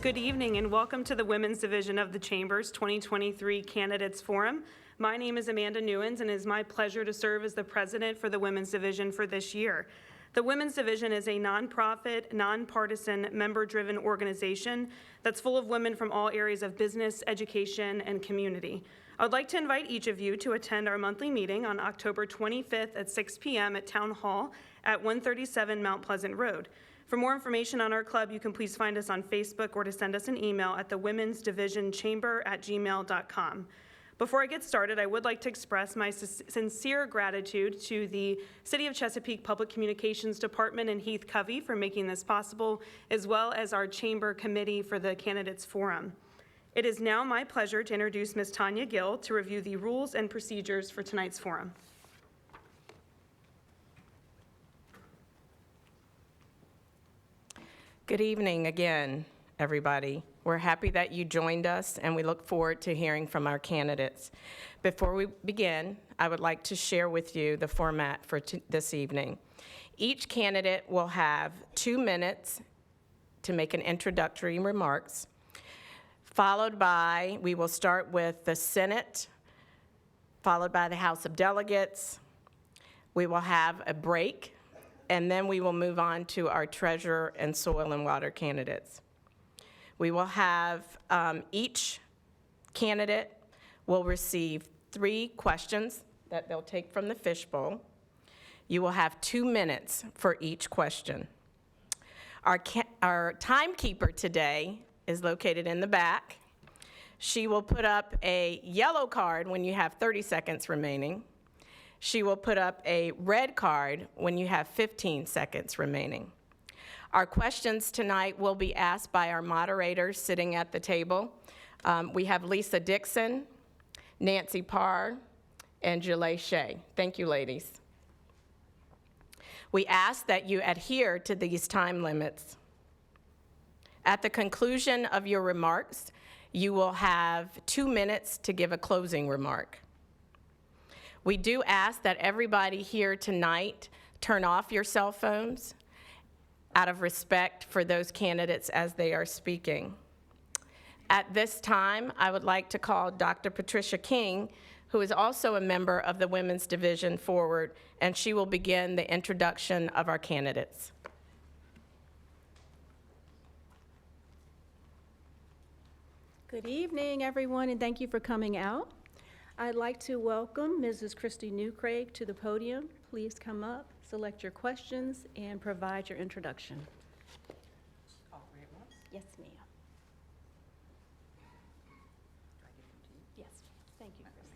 Good evening and welcome to the Women's Division of the Chamber's 2023 Candidates Forum. My name is Amanda Newens and it is my pleasure to serve as the president for the Women's Division for this year. The Women's Division is a nonprofit, nonpartisan, member-driven organization that's full of women from all areas of business, education, and community. I would like to invite each of you to attend our monthly meeting on October 25th at 6 p.m. at Town Hall at 137 Mount Pleasant Road. For more information on our club, you can please find us on Facebook or to send us an email at thewomensdivisionchamber@gmail.com. Before I get started, I would like to express my sincere gratitude to the City of Chesapeake Public Communications Department and Heath Covey for making this possible, as well as our Chamber Committee for the Candidates Forum. It is now my pleasure to introduce Ms. Tanya Gill to review the rules and procedures for tonight's forum. Good evening again, everybody. We're happy that you joined us, and we look forward to hearing from our candidates. Before we begin, I would like to share with you the format for this evening. Each candidate will have 2 minutes to make an introductory remarks, followed by, we will start with the Senate, followed by the House of Delegates. We will have a break, and then we will move on to our treasurer and soil and water candidates. We will have each candidate will receive 3 questions that they'll take from the fishbowl. You will have 2 minutes for each question. Our timekeeper today is located in the back. She will put up a yellow card when you have 30 seconds remaining. She will put up a red card when you have 15 seconds remaining. Our questions tonight will be asked by our moderators sitting at the table. We have Lisa Dixon, Nancy Parr, and Jaleigh Shea. Thank you, ladies. We ask that you adhere to these time limits. At the conclusion of your remarks, you will have 2 minutes to give a closing remark. We do ask that everybody here tonight turn off your cell phones out of respect for those candidates as they are speaking. At this time, I would like to call Dr. Patricia King, who is also a member of the Women's Division, forward, and she will begin the introduction of our candidates. Good evening, everyone, and thank you for coming out. I'd like to welcome Mrs. Christy Newcraig to the podium. Please come up, select your questions, and provide your introduction. All 3 at once? Yes, ma'am. Yes, thank you, Christy.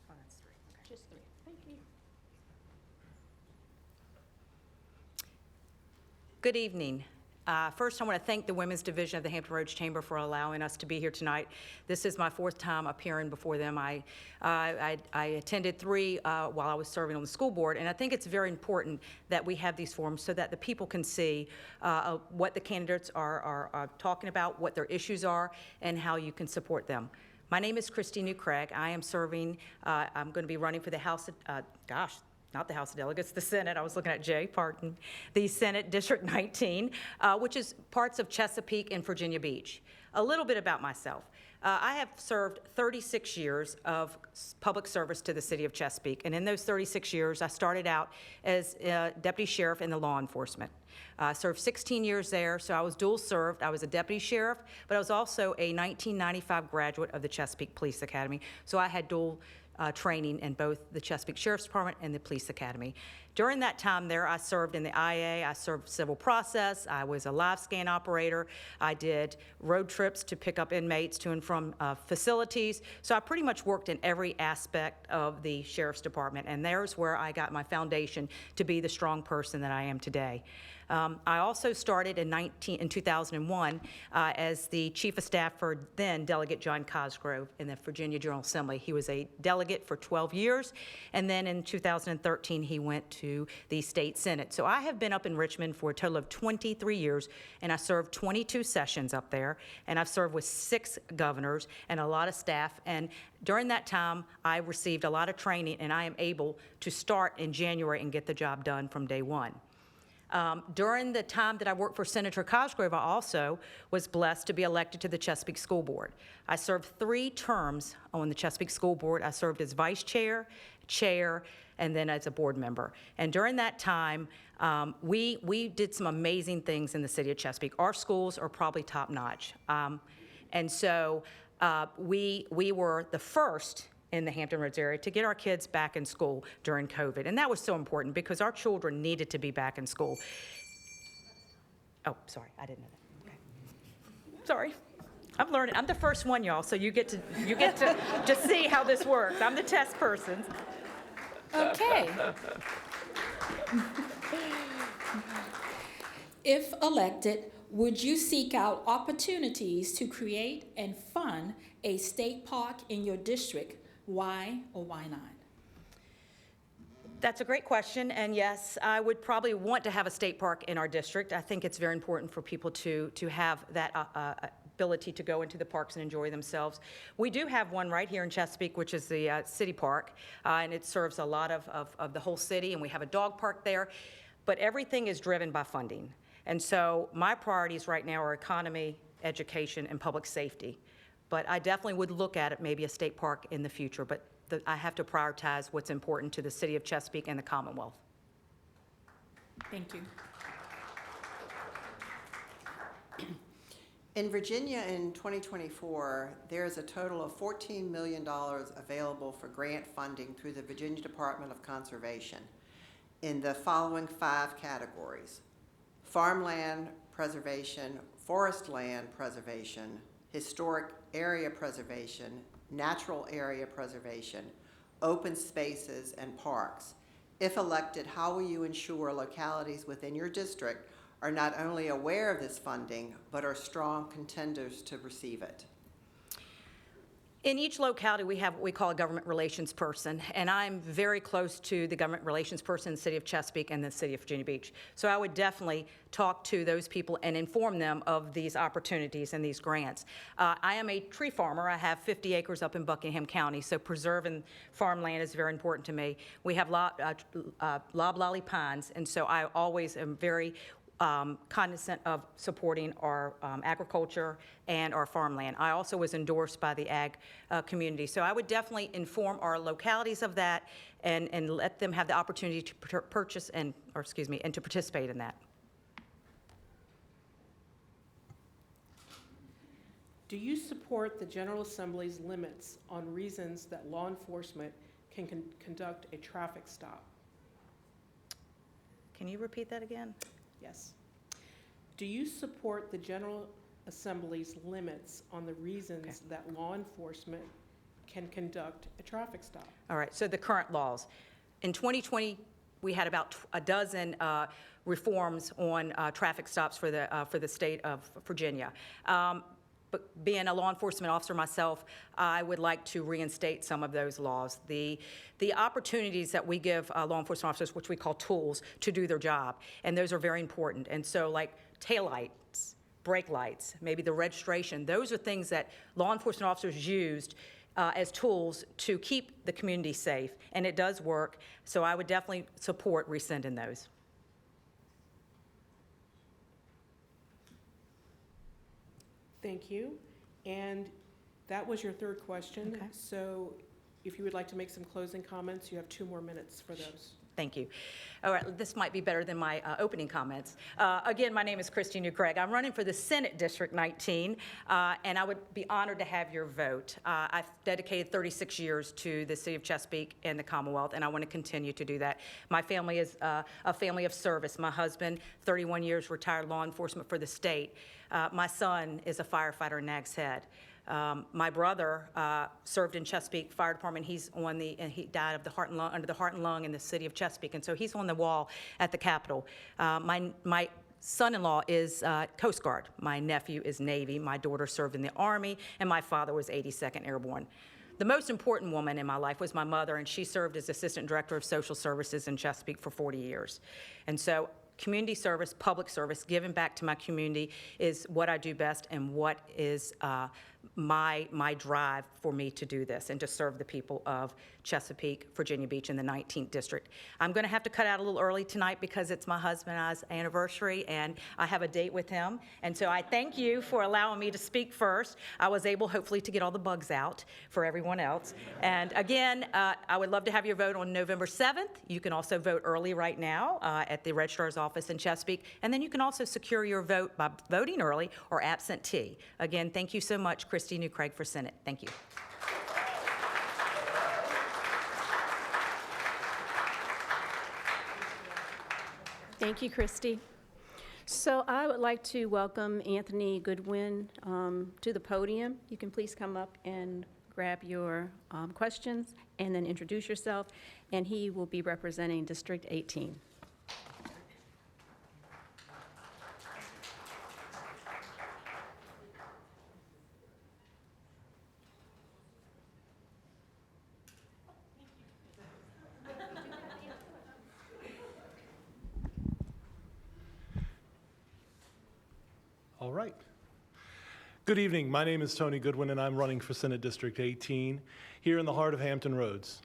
Oh, that's 3. Okay. Just 3. Thank you. Good evening. First, I want to thank the Women's Division of the Hampton Roads Chamber for allowing us to be here tonight. This is my 4th time appearing before them. I attended 3 while I was serving on the school board, and I think it's very important that we have these forums so that the people can see what the candidates are talking about, what their issues are, and how you can support them. My name is Christy Newcraig. I am serving, I'm going to be running for the House of, not the House of Delegates, the Senate. I was looking at Jay, pardon. The Senate District 19, which is parts of Chesapeake and Virginia Beach. A little bit about myself. I have served 36 years of public service to the city of Chesapeake, and in those 36 years, I started out as deputy sheriff in the law enforcement. I served 16 years there, so I was dual served. I was a deputy sheriff, but I was also a 1995 graduate of the Chesapeake Police Academy, so I had dual training in both the Chesapeake Sheriff's Department and the Police Academy. During that time there, I served in the IA, I served civil process, I was a live scan operator, I did road trips to pick up inmates to and from facilities, so I pretty much worked in every aspect of the Sheriff's Department, and there's where I got my foundation to be the strong person that I am today. I also started in 2001 as the Chief of Staff for then Delegate John Cosgrove in the Virginia General Assembly. He was a delegate for 12 years, and then in 2013 he went to the State Senate. So I have been up in Richmond for a total of 23 years, and I served 22 sessions up there, and I've served with 6 governors and a lot of staff, and during that time I received a lot of training, and I am able to start in January and get the job done from day one. During the time that I worked for Senator Cosgrove, I also was blessed to be elected to the Chesapeake School Board. I served 3 terms on the Chesapeake School Board. I served as vice chair, chair, and then as a board member. And during that time, we did some amazing things in the city of Chesapeake. Our schools are probably top-notch. And so we were the first in the Hampton Roads area to get our kids back in school during COVID. And that was so important because our children needed to be back in school. Oh, sorry, I didn't know that. Okay. Sorry. I'm learning. I'm the first one, y'all, so you get to just see how this works. I'm the test person. Okay. If elected, would you seek out opportunities to create and fund a state park in your district? Why or why not? That's a great question, and yes, I would probably want to have a state park in our district. I think it's very important for people to have that ability to go into the parks and enjoy themselves. We do have one right here in Chesapeake, which is the city park, and it serves a lot of the whole city, and we have a dog park there, but everything is driven by funding. And so my priorities right now are economy, education, and public safety. But I definitely would look at it, maybe a state park in the future, but I have to prioritize what's important to the city of Chesapeake and the Commonwealth. Thank you. In Virginia in 2024, there is a total of $14 million available for grant funding through the Virginia Department of Conservation in the following 5 categories: farmland preservation, forest land preservation, historic area preservation, natural area preservation, open spaces, and parks. If elected, how will you ensure localities within your district are not only aware of this funding, but are strong contenders to receive it? In each locality, we have what we call a government relations person, and I'm very close to the government relations person in the city of Chesapeake and the city of Virginia Beach. So I would definitely talk to those people and inform them of these opportunities and these grants. I am a tree farmer. I have 50 acres up in Buckingham County, so preserving farmland is very important to me. We have loblolly pines, and so I always am very cognizant of supporting our agriculture and our farmland. I also was endorsed by the ag community. So I would definitely inform our localities of that and let them have the opportunity to purchase and to participate in that. Do you support the General Assembly's limits on reasons that law enforcement can conduct a traffic stop? Can you repeat that again? Yes. Do you support the General Assembly's limits on the reasons that law enforcement can conduct a traffic stop? All right, so the current laws. In 2020, we had about a dozen reforms on traffic stops for the state of Virginia. But being a law enforcement officer myself, I would like to reinstate some of those laws. The opportunities that we give law enforcement officers, which we call tools, to do their job, and those are very important. And so like taillights, brake lights, maybe the registration, those are things that law enforcement officers used as tools to keep the community safe, and it does work. So I would definitely support rescinding those. Thank you. And that was your 3rd question. Okay. So if you would like to make some closing comments, you have 2 more minutes for those. Thank you. All right, this might be better than my opening comments. Again, my name is Christy New Craig. I'm running for the Senate District 19, and I would be honored to have your vote. I've dedicated 36 years to the city of Chesapeake and the Commonwealth, and I want to continue to do that. My family is a family of service. My husband, 31 years retired law enforcement for the state. My son is a firefighter in Nags Head. My brother served in Chesapeake Fire Department. And he died of the heart and lung, under the heart and lung in the city of Chesapeake, and so he's on the wall at the Capitol. My son-in-law is Coast Guard. My nephew is Navy. My daughter served in the Army, and my father was 82nd Airborne. The most important woman in my life was my mother, and she served as Assistant Director of Social Services in Chesapeake for 40 years. And so community service, public service, giving back to my community is what I do best and what is my drive for me to do this and to serve the people of Chesapeake, Virginia Beach, in the 19th District. I'm going to have to cut out a little early tonight because it's my husband and I's anniversary, and I have a date with him. And so I thank you for allowing me to speak first. I was able, hopefully, to get all the bugs out for everyone else. And again, I would love to have your vote on November 7th. You can also vote early right now at the Registrar's office in Chesapeake. And then you can also secure your vote by voting early or absentee. Again, thank you so much, Christy New Craig, for Senate. Thank you. Thank you, Christy. So I would like to welcome Anthony Goodwin to the podium. You can please come up and grab your questions and then introduce yourself, and he will be representing District 18. All right. Good evening. My name is Tony Goodwin, and I'm running for Senate District 18 here in the heart of Hampton Roads.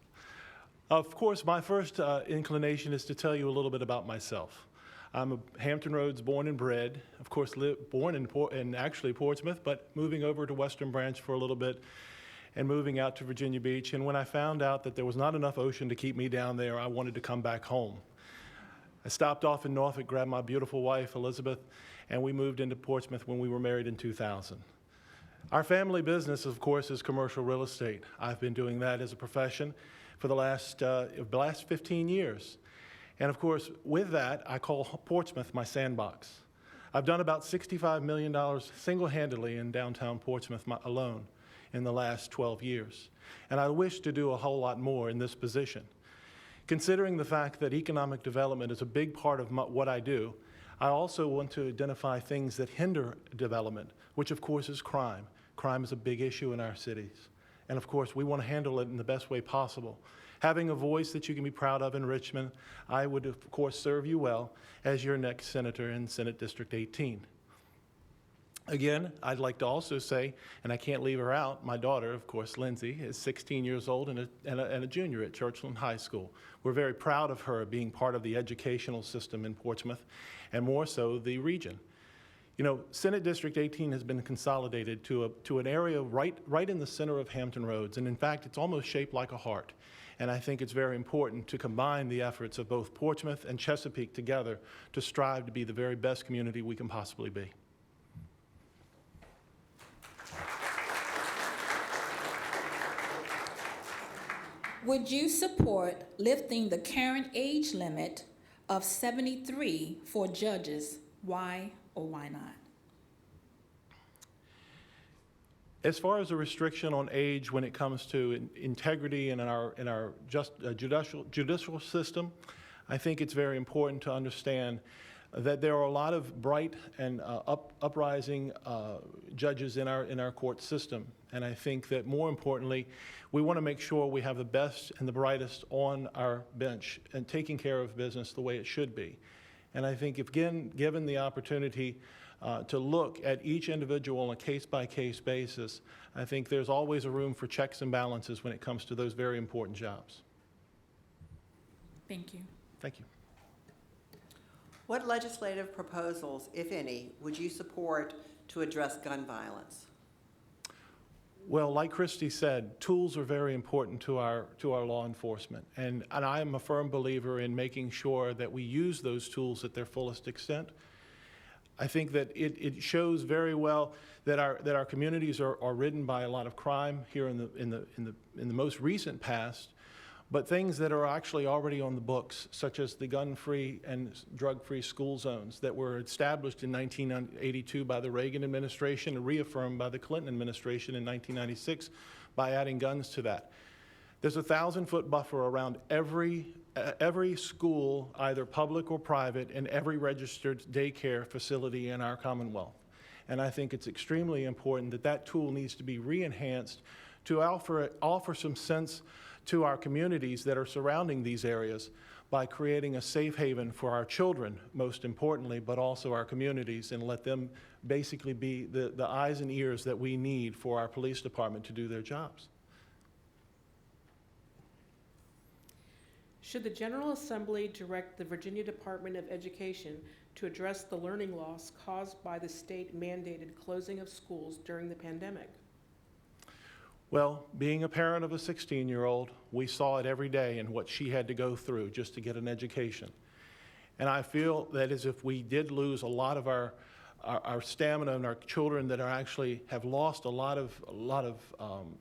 Of course, my first inclination is to tell you a little bit about myself. I'm a Hampton Roads born and bred, of course, born in actually Portsmouth, but moving over to Western Branch for a little bit and moving out to Virginia Beach. And when I found out that there was not enough ocean to keep me down there, I wanted to come back home. I stopped off in Norfolk, grabbed my beautiful wife, Elizabeth, and we moved into Portsmouth when we were married in 2000. Our family business, of course, is commercial real estate. I've been doing that as a profession for the last 15 years. And of course, with that, I call Portsmouth my sandbox. I've done about $65 million single-handedly in downtown Portsmouth alone in the last 12 years. And I wish to do a whole lot more in this position. Considering the fact that economic development is a big part of what I do, I also want to identify things that hinder development, which of course is crime. Crime is a big issue in our cities. And of course, we want to handle it in the best way possible. Having a voice that you can be proud of in Richmond, I would of course serve you well as your next senator in Senate District 18. Again, I'd like to also say, and I can't leave her out, my daughter, of course, Lindsay, is 16 years old and a junior at Churchland High School. We're very proud of her being part of the educational system in Portsmouth, and more so the region. You know, Senate District 18 has been consolidated to an area right in the center of Hampton Roads, and in fact, it's almost shaped like a heart. And I think it's very important to combine the efforts of both Portsmouth and Chesapeake together to strive to be the very best community we can possibly be. Would you support lifting the current age limit of 73 for judges? Why or why not? As far as a restriction on age when it comes to integrity in our judicial system, I think it's very important to understand that there are a lot of bright and uprising judges in our court system. And I think that more importantly, we want to make sure we have the best and the brightest on our bench and taking care of business the way it should be. And I think if given the opportunity to look at each individual on a case-by-case basis, I think there's always a room for checks and balances when it comes to those very important jobs. Thank you. Thank you. What legislative proposals, if any, would you support to address gun violence? Well, like Christy said, tools are very important to our law enforcement. And I am a firm believer in making sure that we use those tools at their fullest extent. I think that it shows very well that our communities are ridden by a lot of crime here in the most recent past, but things that are actually already on the books, such as the gun-free and drug-free school zones that were established in 1982 by the Reagan administration and reaffirmed by the Clinton administration in 1996 by adding guns to that. There's a 1,000-foot buffer around every school, either public or private, and every registered daycare facility in our Commonwealth. And I think it's extremely important that that tool needs to be re-enhanced to offer some sense to our communities that are surrounding these areas by creating a safe haven for our children, most importantly, but also our communities, and let them basically be the eyes and ears that we need for our police department to do their jobs. Should the General Assembly direct the Virginia Department of Education to address the learning loss caused by the state-mandated closing of schools during the pandemic? Well, being a parent of a 16-year-old, we saw it every day and what she had to go through just to get an education. And I feel that as if we did lose a lot of our stamina and our children that are actually have lost a lot of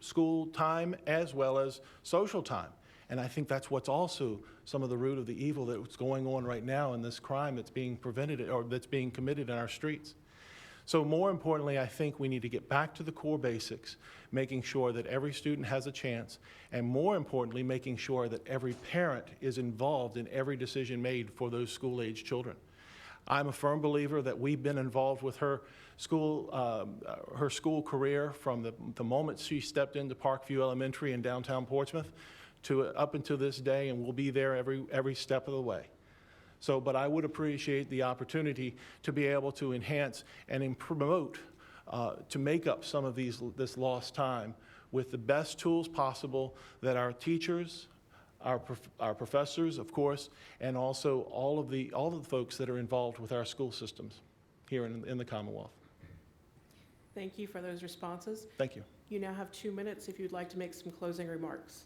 school time as well as social time. And I think that's what's also some of the root of the evil that's going on right now in this crime that's being prevented or that's being committed in our streets. So more importantly, I think we need to get back to the core basics, making sure that every student has a chance, and more importantly, making sure that every parent is involved in every decision made for those school-age children. I'm a firm believer that we've been involved with her school career from the moment she stepped into Parkview Elementary in downtown Portsmouth to up until this day, and we'll be there every step of the way. So, but I would appreciate the opportunity to be able to enhance and promote, to make up some of this lost time with the best tools possible that our teachers, our professors, of course, and also all of the folks that are involved with our school systems here in the Commonwealth. Thank you for those responses. Thank you. You now have 2 minutes if you'd like to make some closing remarks.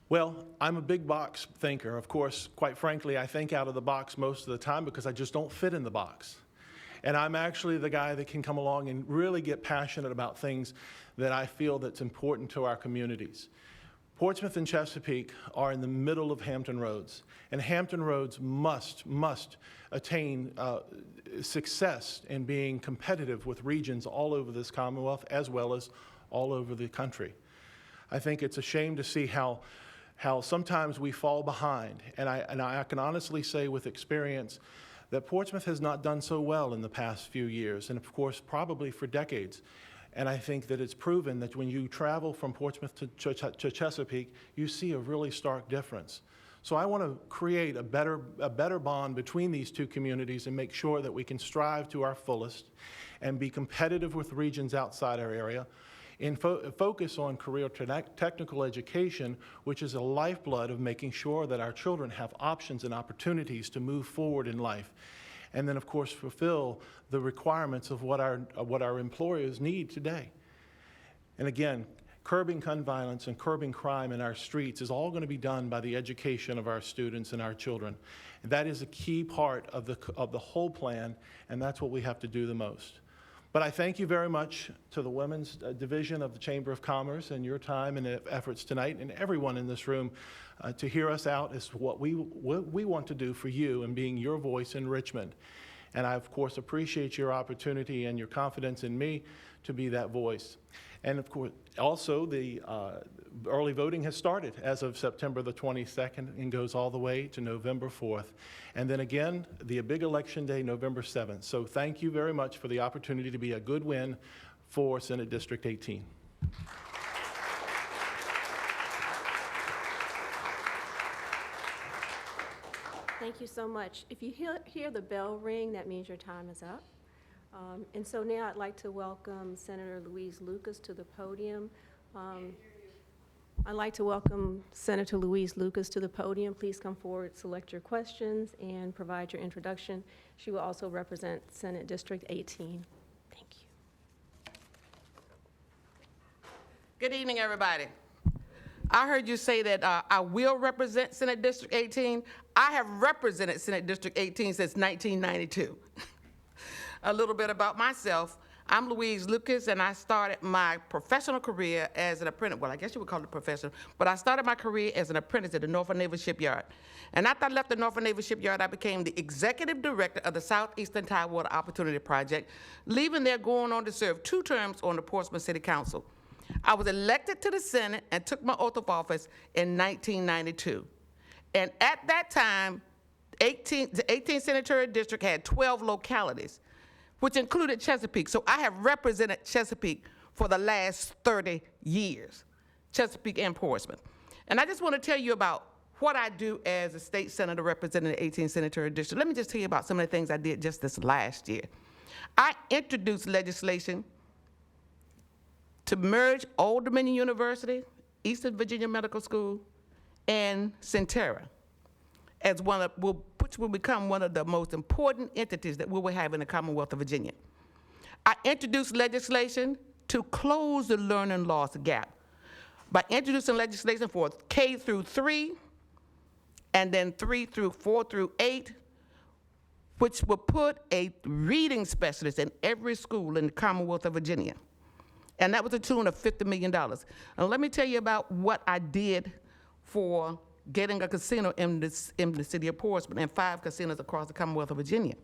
Well, I'm a big box thinker. Of course, quite frankly, I think out of the box most of the time because I just don't fit in the box. And I'm actually the guy that can come along and really get passionate about things that I feel that's important to our communities. Portsmouth and Chesapeake are in the middle of Hampton Roads, and Hampton Roads must attain success in being competitive with regions all over this Commonwealth as well as all over the country. I think it's a shame to see how sometimes we fall behind, and I can honestly say with experience that Portsmouth has not done so well in the past few years, and of course probably for decades. And I think that it's proven that when you travel from Portsmouth to Chesapeake, you see a really stark difference. So I want to create a better bond between these two communities and make sure that we can strive to our fullest and be competitive with regions outside our area, and focus on career technical education, which is a lifeblood of making sure that our children have options and opportunities to move forward in life. And then, of course, fulfill the requirements of what our employers need today. And again, curbing gun violence and curbing crime in our streets is all going to be done by the education of our students and our children. And that is a key part of the whole plan, and that's what we have to do the most. But I thank you very much to the Women's Division of the Chamber of Commerce and your time and efforts tonight, and everyone in this room to hear us out as what we want to do for you and being your voice in Richmond. And I, of course, appreciate your opportunity and your confidence in me to be that voice. And, of course, also the early voting has started as of September the 22nd and goes all the way to November 4th. And then again, the big election day, November 7th. So thank you very much for the opportunity to be a good win for Senate District 18. Thank you so much. If you hear the bell ring, that means your time is up. And so now I'd like to welcome Senator Louise Lucas to the podium. I'd like to welcome Senator Louise Lucas to the podium. Please come forward, select your questions, and provide your introduction. She will also represent Senate District 18. Thank you. Good evening, everybody. I heard you say that I will represent Senate District 18. I have represented Senate District 18 since 1992. A little bit about myself. I'm Louise Lucas, and I started my professional career as an apprentice. Well, I guess you would call it professional, but I started my career as an apprentice at the Norfolk Naval Shipyard. And after I left the Norfolk Naval Shipyard, I became the executive director of the Southeastern Tidewater Opportunity Project, leaving there going on to serve 2 terms on the Portsmouth City Council. I was elected to the Senate and took my oath of office in 1992. And at that time, the 18th Senatorial District had 12 localities, which included Chesapeake. So I have represented Chesapeake for the last 30 years. Chesapeake, and Portsmouth. And I just want to tell you about what I do as a state senator representing the 18th Senatorial District. Let me just tell you about some of the things I did just this last year. I introduced legislation to merge Old Dominion University, Eastern Virginia Medical School, and Centera as which will become one of the most important entities that we will have in the Commonwealth of Virginia. I introduced legislation to close the learning loss gap by introducing legislation for K through 3, and then 4 through 8, which will put a reading specialist in every school in the Commonwealth of Virginia. And that was a tune of $50 million. And let me tell you about what I did for getting a casino in the city of Portsmouth and 5 casinos across the Commonwealth of Virginia.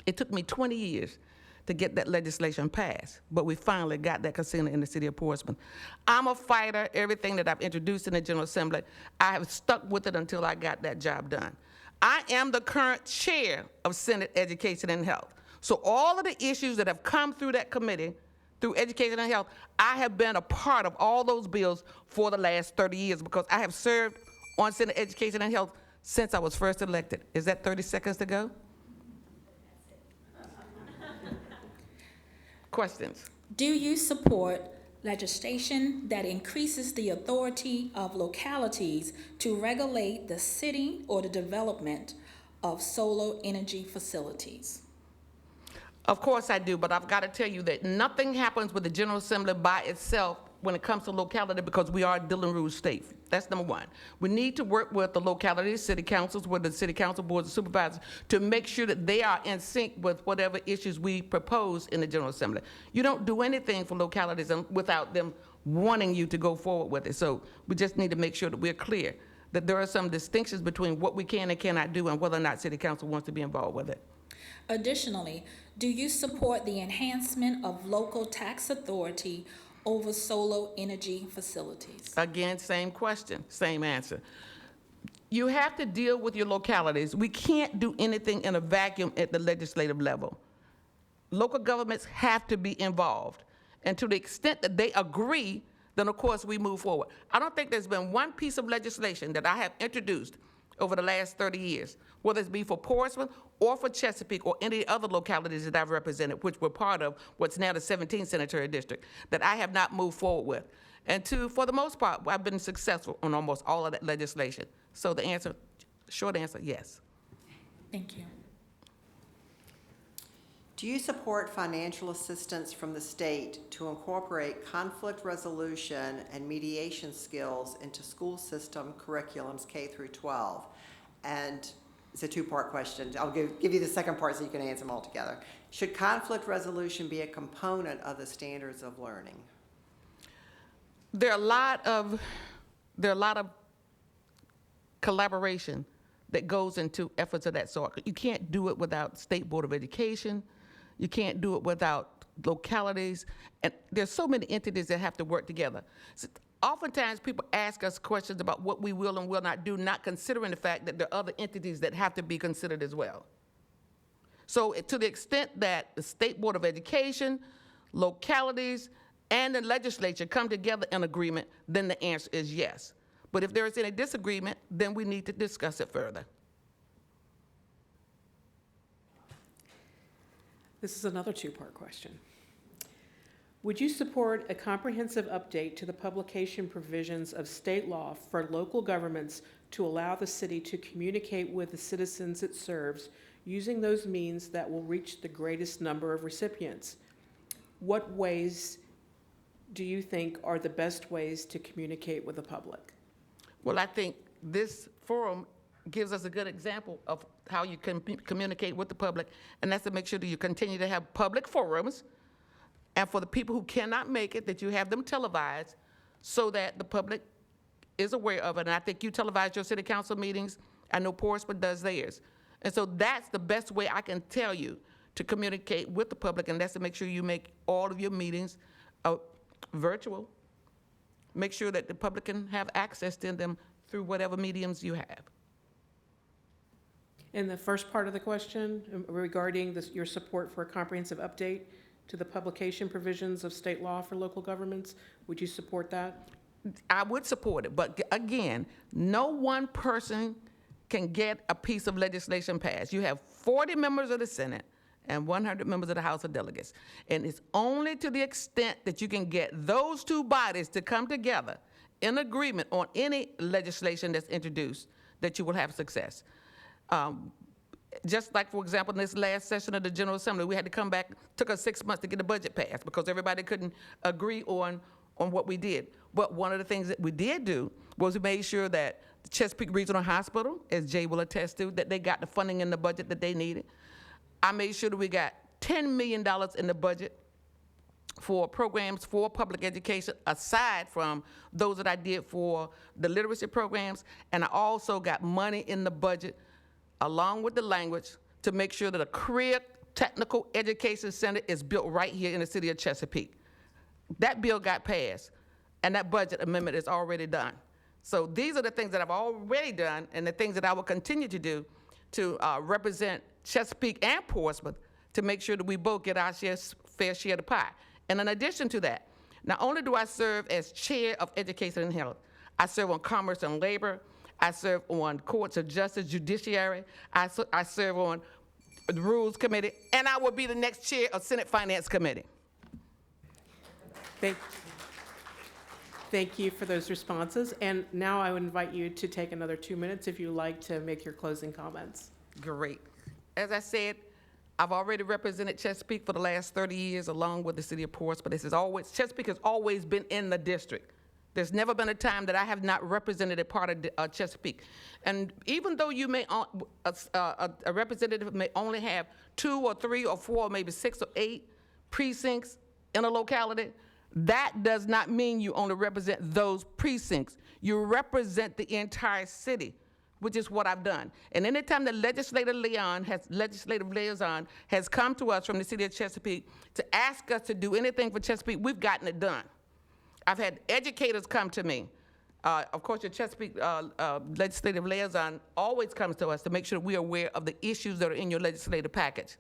It took me 20 years to get that legislation passed, but we finally got that casino in the city of Portsmouth. I'm a fighter. Everything that I've introduced in the General Assembly, I have stuck with it until I got that job done. I am the current chair of Senate Education and Health. So all of the issues that have come through that committee, through Education and Health, I have been a part of all those bills for the last 30 years because I have served on Senate Education and Health since I was first elected. Is that 30 seconds to go? Questions? Do you support legislation that increases the authority of localities to regulate the city or the development of solar energy facilities? Of course I do, but I've got to tell you that nothing happens with the General Assembly by itself when it comes to locality because we are a Dillon Rouge state. That's number one. We need to work with the localities, city councils, with the city council boards of supervisors to make sure that they are in sync with whatever issues we propose in the General Assembly. You don't do anything for localities without them wanting you to go forward with it. So we just need to make sure that we're clear that there are some distinctions between what we can and cannot do and whether or not city council wants to be involved with it. Additionally, do you support the enhancement of local tax authority over solar energy facilities? Again, same question, same answer. You have to deal with your localities. We can't do anything in a vacuum at the legislative level. Local governments have to be involved. And to the extent that they agree, then of course we move forward. I don't think there's been one piece of legislation that I have introduced over the last 30 years, whether it's be for Portsmouth or for Chesapeake or any other localities that I've represented, which were part of what's now the 17th Senatorial District, that I have not moved forward with. And for the most part, I've been successful on almost all of that legislation. So the answer, short answer, yes. Thank you. Do you support financial assistance from the state to incorporate conflict resolution and mediation skills into school system curriculums K through 12? And it's a two-part question. I'll give you the second part so you can answer them all together. Should conflict resolution be a component of the standards of learning? There are a lot of collaboration that goes into efforts of that sort. You can't do it without State Board of Education. You can't do it without localities. And there's so many entities that have to work together. So oftentimes people ask us questions about what we will and will not do, not considering the fact that there are other entities that have to be considered as well. So to the extent that the State Board of Education, localities, and the legislature come together in agreement, then the answer is yes. But if there is any disagreement, then we need to discuss it further. This is another two-part question. Would you support a comprehensive update to the publication provisions of state law for local governments to allow the city to communicate with the citizens it serves using those means that will reach the greatest number of recipients? What ways do you think are the best ways to communicate with the public? Well, I think this forum gives us a good example of how you can communicate with the public, and that's to make sure that you continue to have public forums, and for the people who cannot make it, that you have them televised so that the public is aware of it. And I think you televise your city council meetings. I know Portsmouth does theirs. And so that's the best way I can tell you to communicate with the public, and that's to make sure you make all of your meetings virtual. Make sure that the public can have access to them through whatever mediums you have. And the first part of the question regarding your support for a comprehensive update to the publication provisions of state law for local governments, would you support that? I would support it, but again, no one person can get a piece of legislation passed. You have 40 members of the Senate and 100 members of the House of Delegates. And it's only to the extent that you can get those two bodies to come together in agreement on any legislation that's introduced that you will have success. Just like, for example, in this last session of the General Assembly, we had to come back, took us 6 months to get the budget passed because everybody couldn't agree on what we did. But one of the things that we did do was we made sure that the Chesapeake Regional Hospital, as Jay will attest to, that they got the funding in the budget that they needed. I made sure that we got $10 million in the budget for programs for public education, aside from those that I did for the literacy programs. And I also got money in the budget, along with the language, to make sure that a career technical education center is built right here in the city of Chesapeake. That bill got passed, and that budget amendment is already done. So these are the things that I've already done and the things that I will continue to do to represent Chesapeake and Portsmouth to make sure that we both get our fair share of the pie. And in addition to that, not only do I serve as chair of Education and Health, I serve on Commerce and Labor, I serve on Courts of Justice, Judiciary, I serve on the Rules Committee, and I will be the next chair of Senate Finance Committee. Thank you for those responses. And now I would invite you to take another 2 minutes if you'd like to make your closing comments. Great. As I said, I've already represented Chesapeake for the last 30 years along with the city of Portsmouth. Chesapeake has always been in the district. There's never been a time that I have not represented a part of Chesapeake. And even though you may, a representative may only have 2 or 3 or 4, or maybe 6 or 8 precincts in a locality, that does not mean you only represent those precincts. You represent the entire city, which is what I've done. And anytime the legislative liaison has come to us from the city of Chesapeake to ask us to do anything for Chesapeake, we've gotten it done. I've had educators come to me. Of course, your Chesapeake legislative liaison always comes to us to make sure we are aware of the issues that are in your legislative package.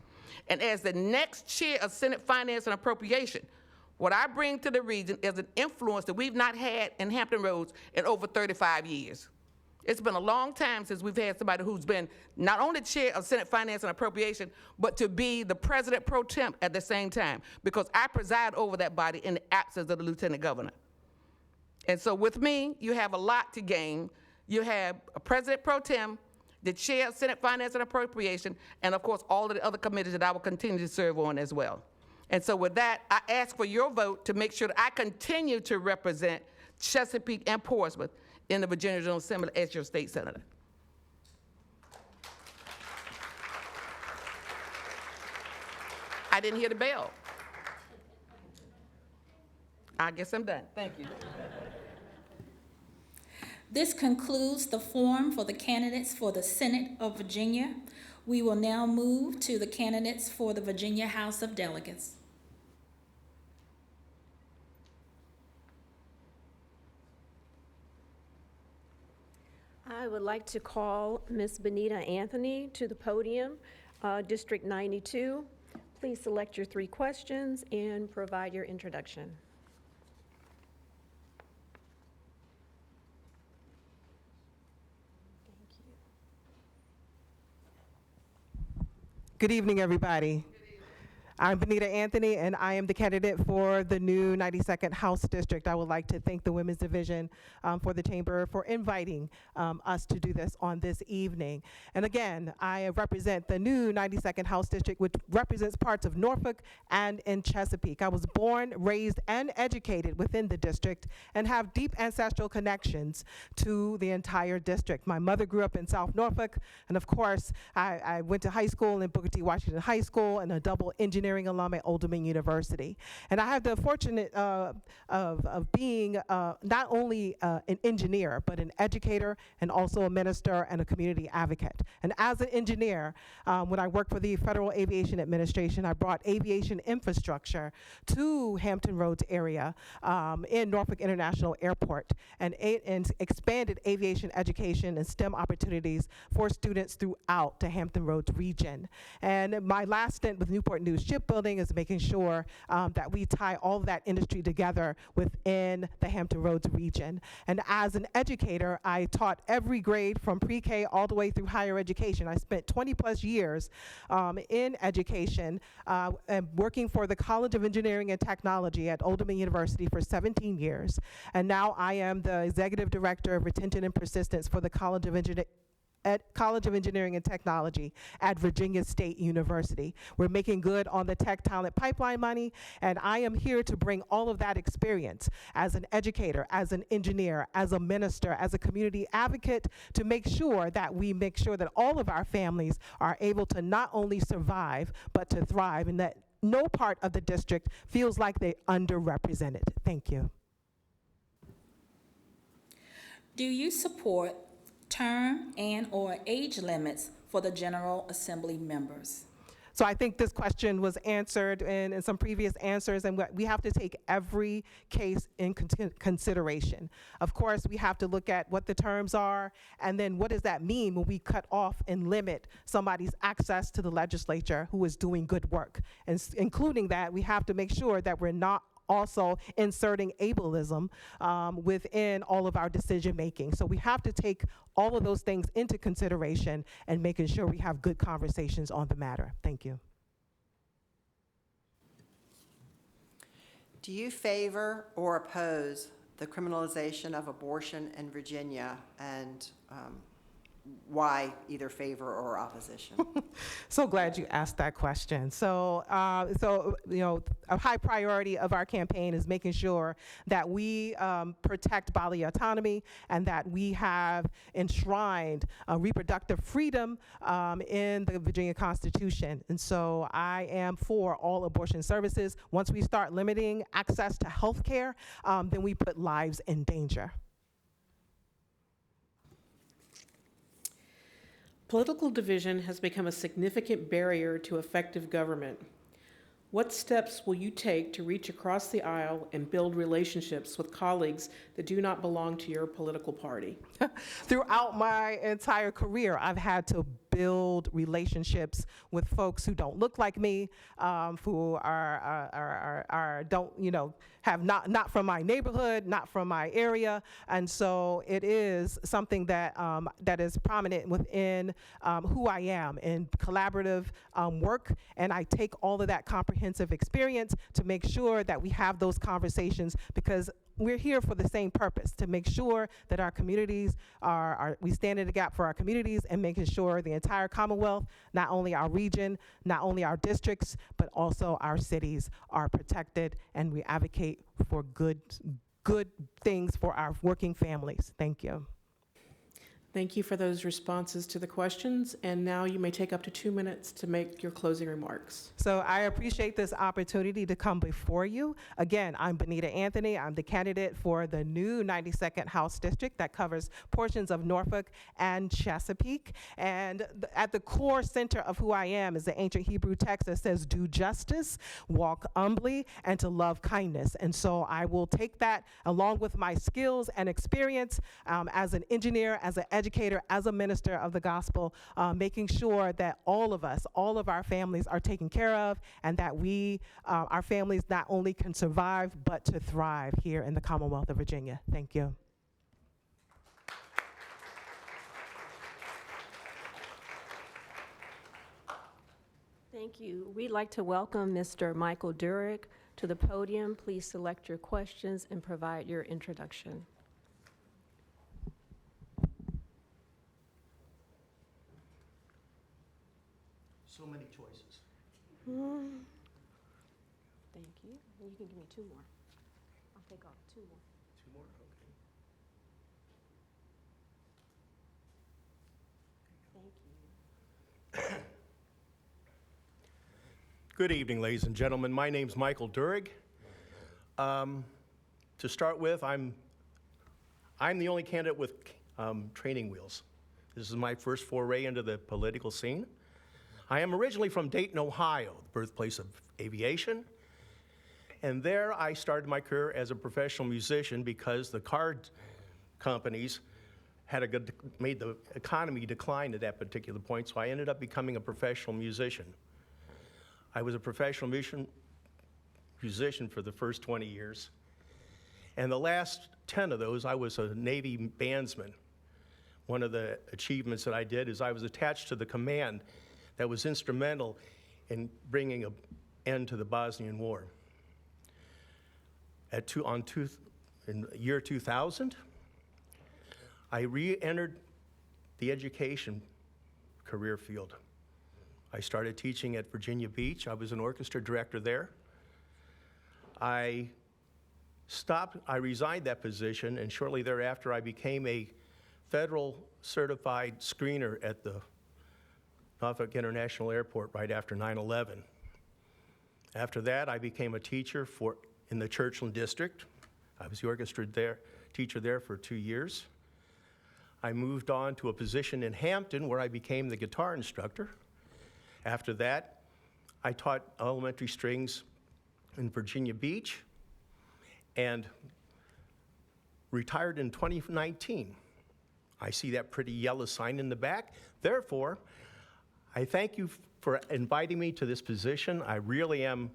And as the next chair of Senate Finance and Appropriation, what I bring to the region is an influence that we've not had in Hampton Roads in over 35 years. It's been a long time since we've had somebody who's been not only chair of Senate Finance and Appropriation, but to be the president pro tem at the same time, because I preside over that body in the absence of the lieutenant governor. And so with me, you have a lot to gain. You have a president pro tem, the chair of Senate Finance and Appropriation, and of course, all of the other committees that I will continue to serve on as well. And so with that, I ask for your vote to make sure that I continue to represent Chesapeake and Portsmouth in the Virginia General Assembly as your state senator. I didn't hear the bell. I guess I'm done. Thank you. This concludes the forum for the candidates for the Senate of Virginia. We will now move to the candidates for the Virginia House of Delegates. I would like to call Ms. Benita Anthony to the podium, District 92. Please select your 3 questions and provide your introduction. Good evening, everybody. I'm Benita Anthony, and I am the candidate for the new 92nd House District. I would like to thank the Women's Division for the Chamber for inviting us to do this on this evening. And again, I represent the new 92nd House District, which represents parts of Norfolk and in Chesapeake. I was born, raised, and educated within the district and have deep ancestral connections to the entire district. My mother grew up in South Norfolk, and of course, I went to high school in Booker T. Washington High School and a double engineering alum at Old Dominion University. And I have the fortunate of being not only an engineer, but an educator and also a minister and a community advocate. And as an engineer, when I worked for the Federal Aviation Administration, I brought aviation infrastructure to Hampton Roads area in Norfolk International Airport and expanded aviation education and STEM opportunities for students throughout the Hampton Roads region. And my last stint with Newport News shipbuilding is making sure that we tie all of that industry together within the Hampton Roads region. And as an educator, I taught every grade from pre-K all the way through higher education. I spent 20 plus years in education and working for the College of Engineering and Technology at Old Dominion University for 17 years. And now I am the Executive Director of Retention and Persistence for the College of Engineering and Technology at Virginia State University. We're making good on the tech talent pipeline money, and I am here to bring all of that experience as an educator, as an engineer, as a minister, as a community advocate, to make sure that all of our families are able to not only survive, but to thrive, and that no part of the district feels like they're underrepresented. Thank you. Do you support term and/or age limits for the General Assembly members? So I think this question was answered in some previous answers, and we have to take every case in consideration. Of course, we have to look at what the terms are, and then what does that mean when we cut off and limit somebody's access to the legislature who is doing good work. And including that, we have to make sure that we're not also inserting ableism within all of our decision making. So we have to take all of those things into consideration and making sure we have good conversations on the matter. Thank you. Do you favor or oppose the criminalization of abortion in Virginia, and why either favor or opposition? So glad you asked that question. So a high priority of our campaign is making sure that we protect bodily autonomy and that we have enshrined reproductive freedom in the Virginia Constitution. And so I am for all abortion services. Once we start limiting access to health care, then we put lives in danger. Political division has become a significant barrier to effective government. What steps will you take to reach across the aisle and build relationships with colleagues that do not belong to your political party? Throughout my entire career, I've had to build relationships with folks who don't look like me, who have not from my neighborhood, not from my area, and so it is something that that is prominent within who I am in collaborative work, and I take all of that comprehensive experience to make sure that we have those conversations, because we're here for the same purpose, to make sure that our communities we stand in the gap for our communities and making sure the entire Commonwealth, not only our region, not only our districts, but also our cities are protected, and we advocate for good things for our working families. Thank you. Thank you for those responses to the questions, and now you may take up to 2 minutes to make your closing remarks. So I appreciate this opportunity to come before you. Again, I'm Benita Anthony. I'm the candidate for the new 92nd House District that covers portions of Norfolk and Chesapeake. And at the core center of who I am is the ancient Hebrew text that says, do justice, walk humbly, and to love kindness. And so I will take that along with my skills and experience as an engineer, as an educator, as a minister of the gospel, making sure that all of us, all of our families are taken care of, and that our families not only can survive, but to thrive here in the Commonwealth of Virginia. Thank you. Thank you. We'd like to welcome Mr. Michael Durick to the podium. Please select your questions and provide your introduction. So many choices. Thank you. You can give me 2 more. I'll take off 2 more. 2 more? Okay. Thank you. Good evening, ladies and gentlemen. My name's Michael Durig. To start with, I'm the only candidate with training wheels. This is my first foray into the political scene. I am originally from Dayton, Ohio, the birthplace of aviation. And there I started my career as a professional musician because the card companies made the economy decline at that particular point, so I ended up becoming a professional musician. I was a professional musician for the first 20 years. And the last 10 of those, I was a Navy bandsman. One of the achievements that I did is I was attached to the command that was instrumental in bringing an end to the Bosnian War. In the year 2000, I re-entered the education career field. I started teaching at Virginia Beach. I was an orchestra director there. I resigned that position, and shortly thereafter, I became a federal certified screener at the Norfolk International Airport right after 9/11. After that, I became a teacher in the Churchland District. I was the orchestra teacher there for 2 years. I moved on to a position in Hampton where I became the guitar instructor. After that, I taught elementary strings in Virginia Beach and retired in 2019. I see that pretty yellow sign in the back. Therefore, I thank you for inviting me to this position. I really am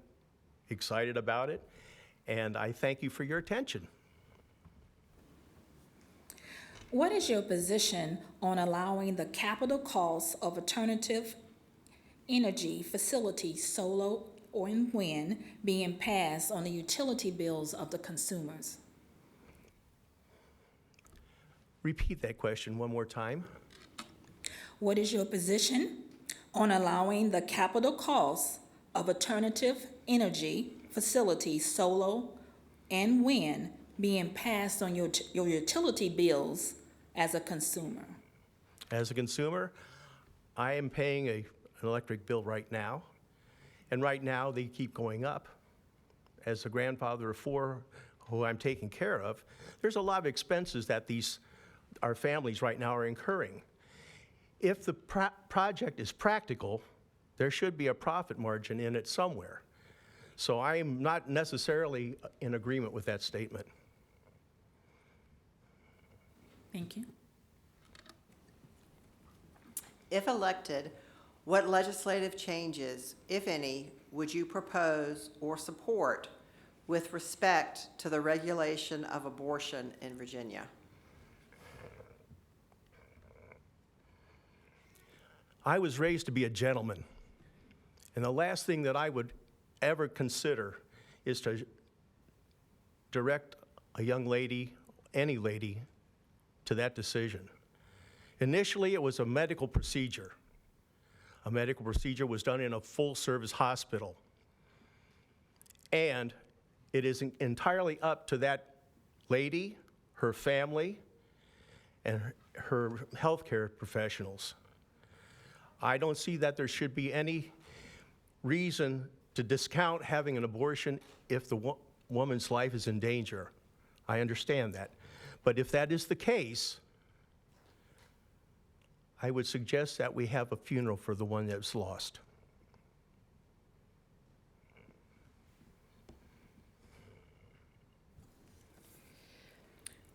excited about it, and I thank you for your attention. What is your position on allowing the capital costs of alternative energy facilities, solar or wind, being passed on the utility bills of the consumers? Repeat that question one more time. What is your position on allowing the capital costs of alternative energy facilities, solar and wind, being passed on your utility bills as a consumer? As a consumer, I am paying an electric bill right now, and right now they keep going up. As a grandfather of 4 who I'm taking care of, there's a lot of expenses that our families right now are incurring. If the project is practical, there should be a profit margin in it somewhere. So I am not necessarily in agreement with that statement. Thank you. If elected, what legislative changes, if any, would you propose or support with respect to the regulation of abortion in Virginia? I was raised to be a gentleman, and the last thing that I would ever consider is to direct a young lady, any lady, to that decision. Initially, it was a medical procedure. A medical procedure was done in a full-service hospital, and it is entirely up to that lady, her family, and her healthcare professionals. I don't see that there should be any reason to discount having an abortion if the woman's life is in danger. I understand that. But if that is the case, I would suggest that we have a funeral for the one that's lost.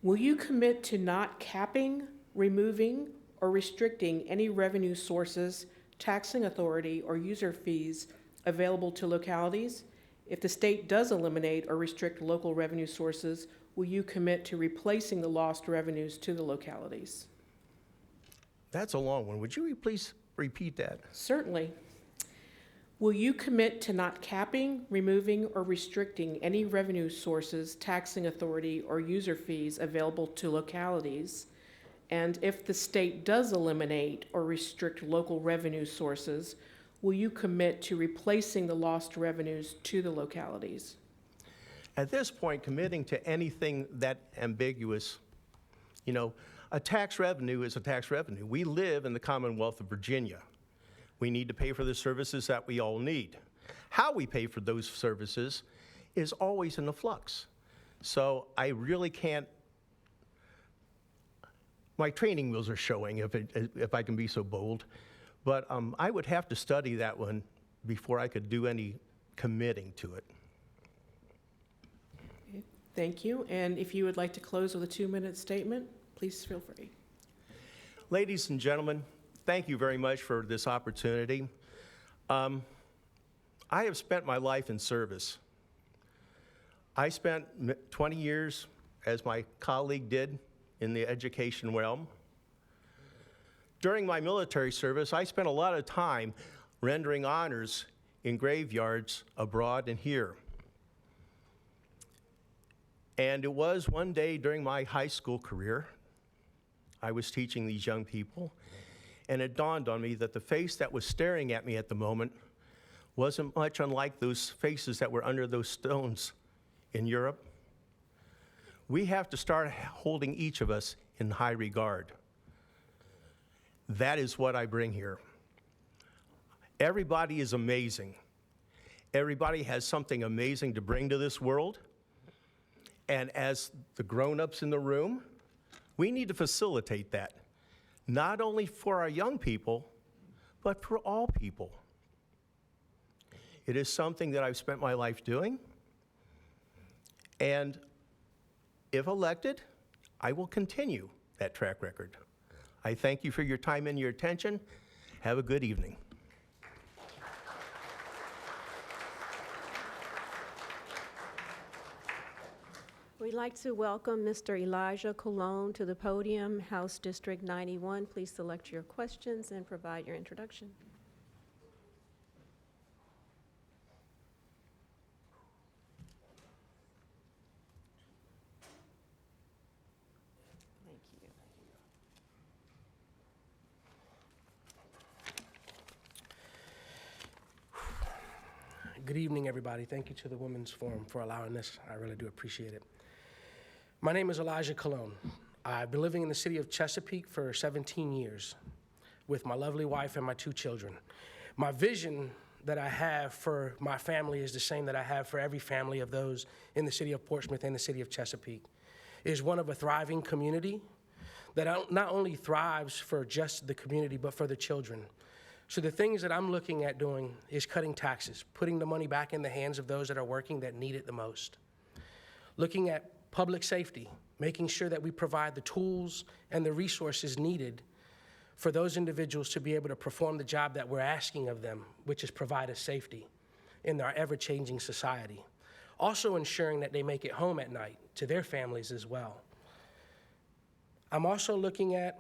Will you commit to not capping, removing, or restricting any revenue sources, taxing authority, or user fees available to localities? If the state does eliminate or restrict local revenue sources, will you commit to replacing the lost revenues to the localities? That's a long one. Would you please repeat that? Certainly. Will you commit to not capping, removing, or restricting any revenue sources, taxing authority, or user fees available to localities? And if the state does eliminate or restrict local revenue sources, will you commit to replacing the lost revenues to the localities? At this point, committing to anything that ambiguous, a tax revenue is a tax revenue. We live in the Commonwealth of Virginia. We need to pay for the services that we all need. How we pay for those services is always in the flux. So I really can't. My training wheels are showing, if I can be so bold. But I would have to study that one before I could do any committing to it. Thank you. And if you would like to close with a 2-minute statement, please feel free. Ladies and gentlemen, thank you very much for this opportunity. I have spent my life in service. I spent 20 years, as my colleague did, in the education realm. During my military service, I spent a lot of time rendering honors in graveyards abroad and here. And it was one day during my high school career, I was teaching these young people, and it dawned on me that the face that was staring at me at the moment wasn't much unlike those faces that were under those stones in Europe. We have to start holding each of us in high regard. That is what I bring here. Everybody is amazing. Everybody has something amazing to bring to this world. And as the grown-ups in the room, we need to facilitate that, not only for our young people, but for all people. It is something that I've spent my life doing. And if elected, I will continue that track record. I thank you for your time and your attention. Have a good evening. We'd like to welcome Mr. Elijah Colon to the podium, House District 91. Please select your questions and provide your introduction. Thank you. Good evening, everybody. Thank you to the Women's Forum for allowing this. I really do appreciate it. My name is Elijah Colon. I've been living in the city of Chesapeake for 17 years with my lovely wife and my 2 children. My vision that I have for my family is the same that I have for every family of those in the city of Portsmouth and the city of Chesapeake, is one of a thriving community that not only thrives for just the community, but for the children. So the things that I'm looking at doing is cutting taxes, putting the money back in the hands of those that are working that need it the most. Looking at public safety, making sure that we provide the tools and the resources needed for those individuals to be able to perform the job that we're asking of them, which is provide us safety in our ever-changing society. Also ensuring that they make it home at night to their families as well. I'm also looking at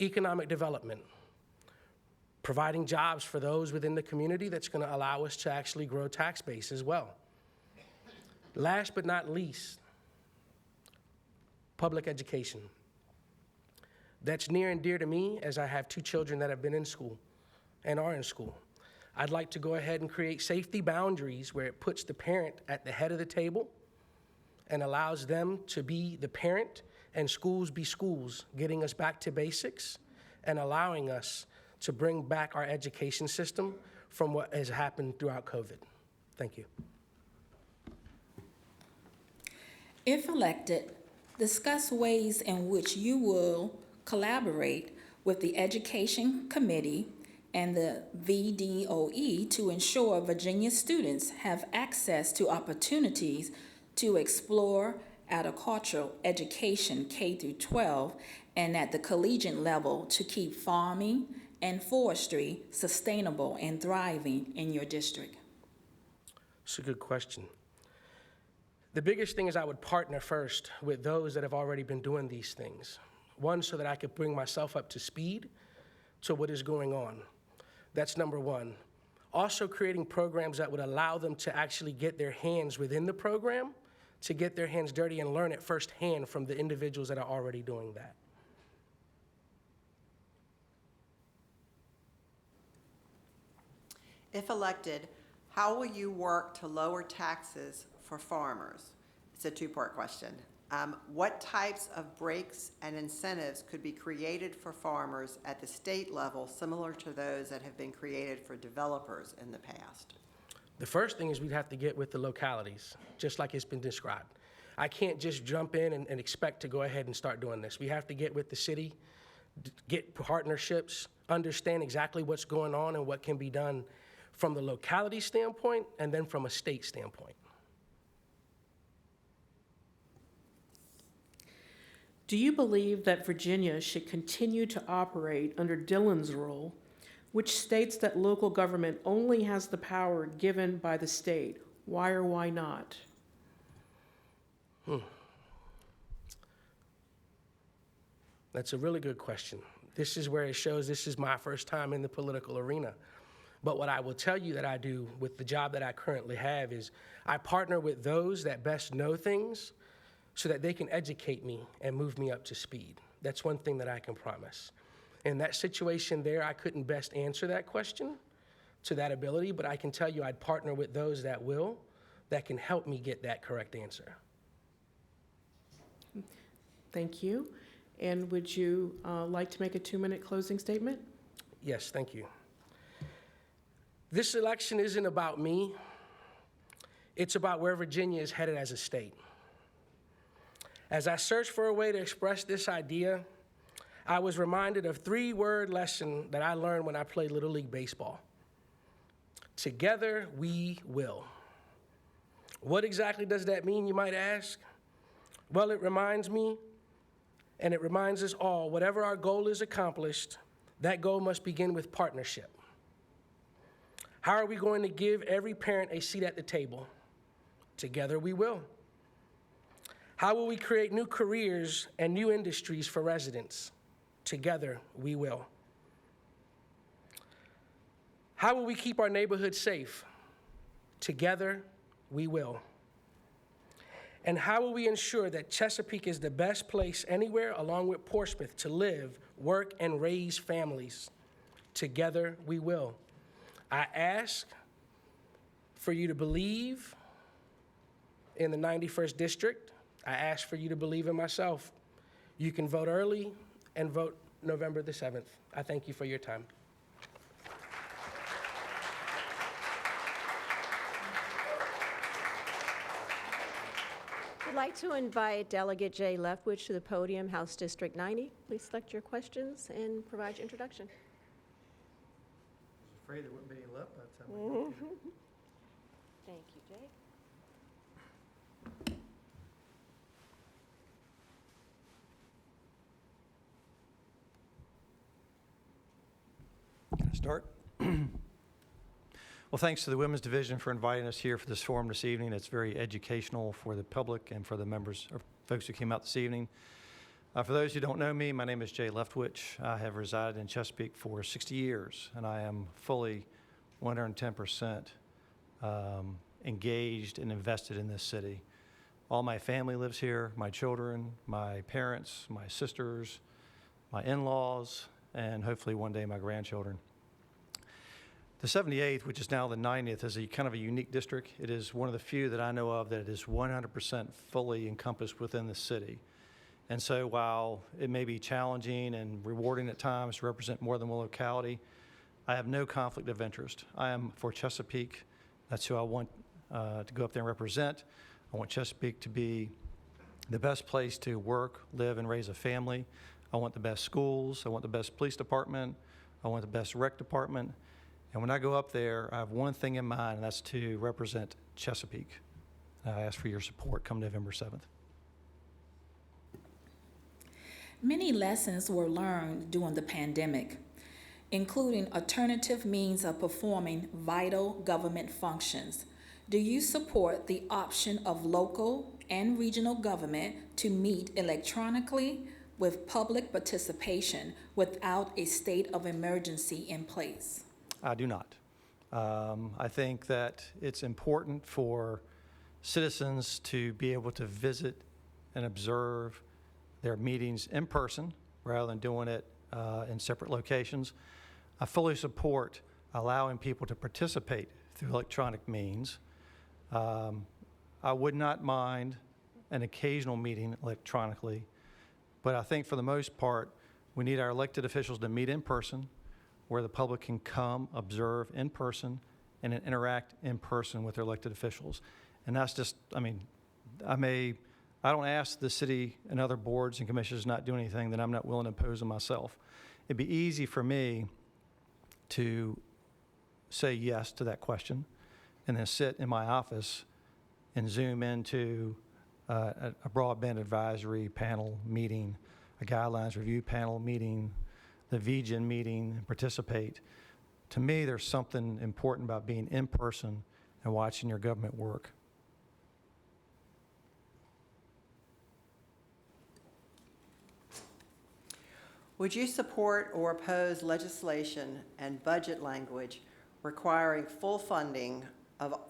economic development, providing jobs for those within the community that's going to allow us to actually grow tax base as well. Last but not least, public education. That's near and dear to me as I have 2 children that have been in school and are in school. I'd like to go ahead and create safety boundaries where it puts the parent at the head of the table and allows them to be the parent and schools be schools, getting us back to basics and allowing us to bring back our education system from what has happened throughout COVID. Thank you. If elected, discuss ways in which you will collaborate with the Education Committee and the VDOE to ensure Virginia students have access to opportunities to explore agricultural education K-12 and at the collegiate level to keep farming and forestry sustainable and thriving in your district? It's a good question. The biggest thing is I would partner first with those that have already been doing these things. One, so that I could bring myself up to speed to what is going on. That's number one. Also creating programs that would allow them to actually get their hands within the program, to get their hands dirty and learn it firsthand from the individuals that are already doing that. If elected, how will you work to lower taxes for farmers? It's a 2-part question. What types of breaks and incentives could be created for farmers at the state level similar to those that have been created for developers in the past? The first thing is we'd have to get with the localities, just like it's been described. I can't just jump in and expect to go ahead and start doing this. We have to get with the city, get partnerships, understand exactly what's going on and what can be done from the locality standpoint and then from a state standpoint. Do you believe that Virginia should continue to operate under Dillon's rule, which states that local government only has the power given by the state. Why or why not? That's a really good question. This is where it shows this is my first time in the political arena. But what I will tell you that I do with the job that I currently have is I partner with those that best know things so that they can educate me and move me up to speed. That's one thing that I can promise. In that situation there, I couldn't best answer that question to that ability, but I can tell you I'd partner with those that will, that can help me get that correct answer. Thank you. And would you like to make a 2-minute closing statement? Yes, thank you. This election isn't about me. It's about where Virginia is headed as a state. As I searched for a way to express this idea, I was reminded of 3-word lesson that I learned when I played Little League Baseball. Together, we will. What exactly does that mean, you might ask? Well, it reminds me, and it reminds us all, whatever our goal is accomplished, that goal must begin with partnership. How are we going to give every parent a seat at the table? Together we will. How will we create new careers and new industries for residents? Together we will. How will we keep our neighborhoods safe? Together we will. And how will we ensure that Chesapeake is the best place anywhere along with Portsmouth to live, work, and raise families? Together we will. I ask for you to believe in the 91st District. I ask for you to believe in myself. You can vote early and vote November the 7th. I thank you for your time. I'd like to invite Delegate Jay Leftwich to the podium, House District 90. Please select your questions and provide your introduction. Afraid there wouldn't be any left by the time we get to it. Thank you, Jay. Can I start? Well, thanks to the Women's Division for inviting us here for this forum this evening. It's very educational for the public and for the members or folks who came out this evening. For those who don't know me, my name is Jay Leftwich. I have resided in Chesapeake for 60 years, and I am fully 110% engaged and invested in this city. All my family lives here, my children, my parents, my sisters, my in-laws, and hopefully one day my grandchildren. The 78th, which is now the 90th, is a kind of a unique district. It is one of the few that I know of that is 100% fully encompassed within the city. And so while it may be challenging and rewarding at times to represent more than one locality, I have no conflict of interest. I am for Chesapeake. That's who I want to go up there and represent. I want Chesapeake to be the best place to work, live, and raise a family. I want the best schools. I want the best police department. I want the best rec department. And when I go up there, I have one thing in mind, and that's to represent Chesapeake. I ask for your support come November 7th. Many lessons were learned during the pandemic, including alternative means of performing vital government functions. Do you support the option of local and regional government to meet electronically with public participation without a state of emergency in place? I do not. I think that it's important for citizens to be able to visit and observe their meetings in person rather than doing it in separate locations. I fully support allowing people to participate through electronic means. I would not mind an occasional meeting electronically, but I think for the most part, we need our elected officials to meet in person, where the public can come, observe in person, and then interact in person with their elected officials. And that's just, I mean, I don't ask the city and other boards and commissions not do anything that I'm not willing to impose on myself. It'd be easy for me to say yes to that question and then sit in my office and Zoom into a broadband advisory panel meeting, a guidelines review panel meeting, the VGen meeting, and participate. to me, there's something important about being in person and watching your government work. Would you support or oppose legislation and budget language requiring full funding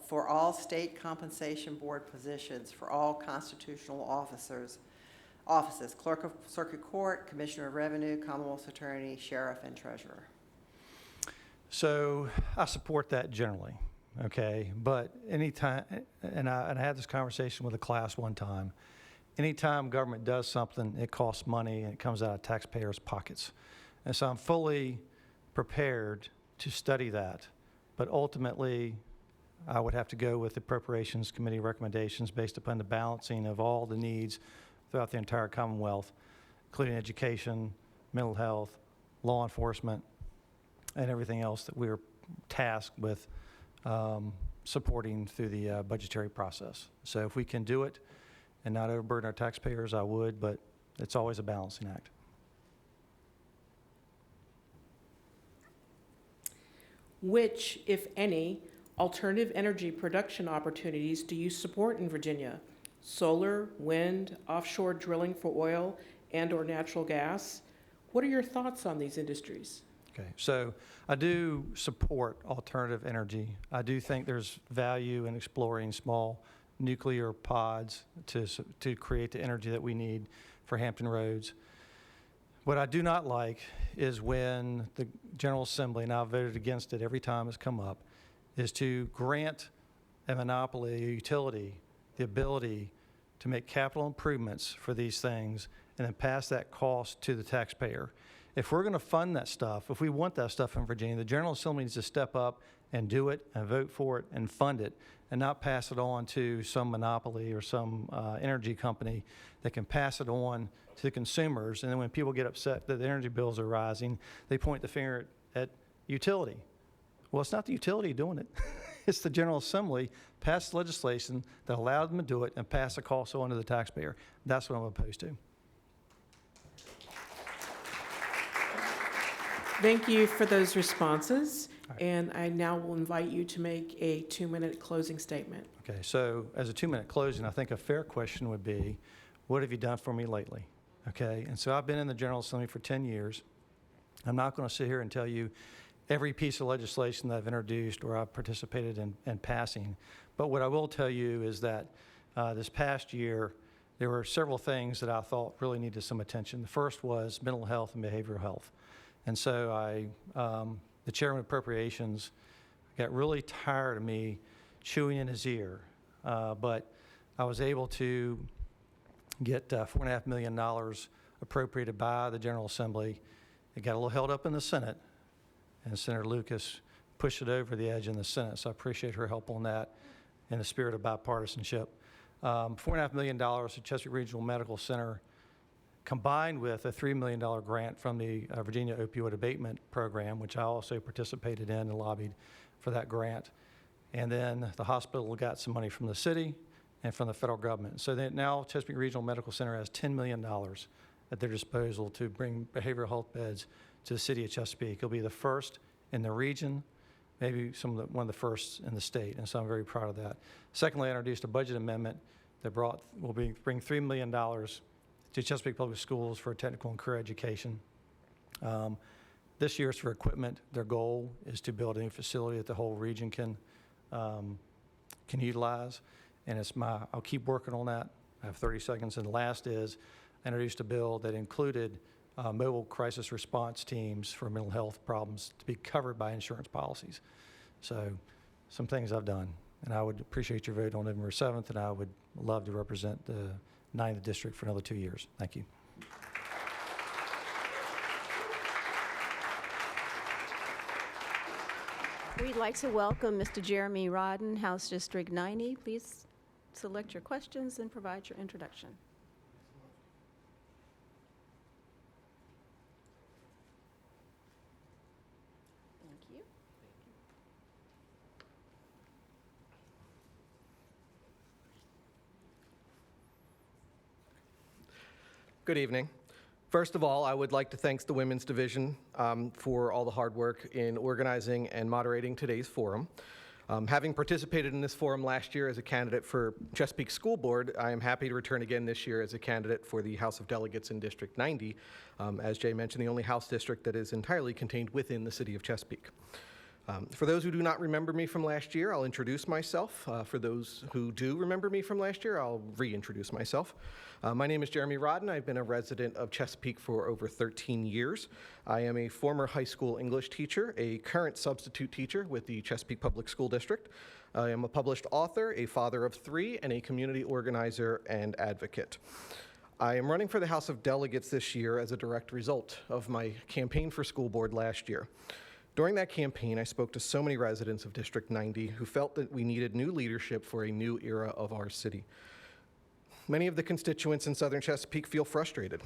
for all state compensation board positions for all constitutional offices, clerk of circuit court, commissioner of revenue, Commonwealth attorney, sheriff, and treasurer? So I support that generally, okay? But anytime, and I had this conversation with a class one time, anytime government does something, it costs money and it comes out of taxpayers' pockets. And so I'm fully prepared to study that. But ultimately, I would have to go with the Appropriations Committee recommendations based upon the balancing of all the needs throughout the entire Commonwealth, including education, mental health, law enforcement, and everything else that we're tasked with supporting through the budgetary process. So if we can do it and not overburden our taxpayers, I would, but it's always a balancing act. Which, if any, alternative energy production opportunities do you support in Virginia? Solar, wind, offshore drilling for oil and/or natural gas? What are your thoughts on these industries? Okay, so I do support alternative energy. I do think there's value in exploring small nuclear pods to create the energy that we need for Hampton Roads. What I do not like is when the General Assembly, and I've voted against it every time it's come up, is to grant a monopoly, a utility, the ability to make capital improvements for these things and then pass that cost to the taxpayer. If we're going to fund that stuff, if we want that stuff in Virginia, the General Assembly needs to step up and do it and vote for it and fund it and not pass it on to some monopoly or some energy company that can pass it on to the consumers. And then when people get upset that the energy bills are rising, they point the finger at utility. Well, it's not the utility doing it. It's the General Assembly passed legislation that allowed them to do it and pass the cost on to the taxpayer. That's what I'm opposed to. Thank you for those responses. And I now will invite you to make a 2-minute closing statement. Okay, so as a 2-minute closing, I think a fair question would be, what have you done for me lately? Okay, and so I've been in the General Assembly for 10 years. I'm not going to sit here and tell you every piece of legislation that I've introduced or I've participated in passing. But what I will tell you is that this past year, there were several things that I thought really needed some attention. The first was mental health and behavioral health. And so the chairman of appropriations got really tired of me chewing in his ear. But I was able to get $4.5 million appropriated by the General Assembly. It got a little held up in the Senate, and Senator Lucas pushed it over the edge in the Senate. So I appreciate her help on that in the spirit of bipartisanship. $4.5 million to Chesapeake Regional Medical Center, combined with a $3 million grant from the Virginia Opioid Abatement Program, which I also participated in and lobbied for that grant. And then the hospital got some money from the city and from the federal government. So that now Chesapeake Regional Medical Center has $10 million at their disposal to bring behavioral health beds to the city of Chesapeake. It'll be the first in the region, maybe one of the first in the state, and so I'm very proud of that. Secondly, I introduced a budget amendment that will bring $3 million to Chesapeake Public Schools for technical and career education. This year is for equipment. Their goal is to build a new facility that the whole region can utilize, and I'll keep working on that. I have 30 seconds, and the last is I introduced a bill that included mobile crisis response teams for mental health problems to be covered by insurance policies. So some things I've done, and I would appreciate your vote on November 7th, and I would love to represent the 9th District for another 2 years. Thank you. We'd like to welcome Mr. Jeremy Rodden, House District 90. Please select your questions and provide your introduction. Thank you. Good evening. First of all, I would like to thank the Women's Division for all the hard work in organizing and moderating today's forum. Having participated in this forum last year as a candidate for Chesapeake School Board, I am happy to return again this year as a candidate for the House of Delegates in District 90. As Jay mentioned, the only House district that is entirely contained within the city of Chesapeake. For those who do not remember me from last year, I'll introduce myself. For those who do remember me from last year, I'll reintroduce myself. My name is Jeremy Rodden. I've been a resident of Chesapeake for over 13 years. I am a former high school English teacher, a current substitute teacher with the Chesapeake Public School District. I am a published author, a father of 3, and a community organizer and advocate. I am running for the House of Delegates this year as a direct result of my campaign for school board last year. During that campaign, I spoke to so many residents of District 90 who felt that we needed new leadership for a new era of our city. Many of the constituents in southern Chesapeake feel frustrated.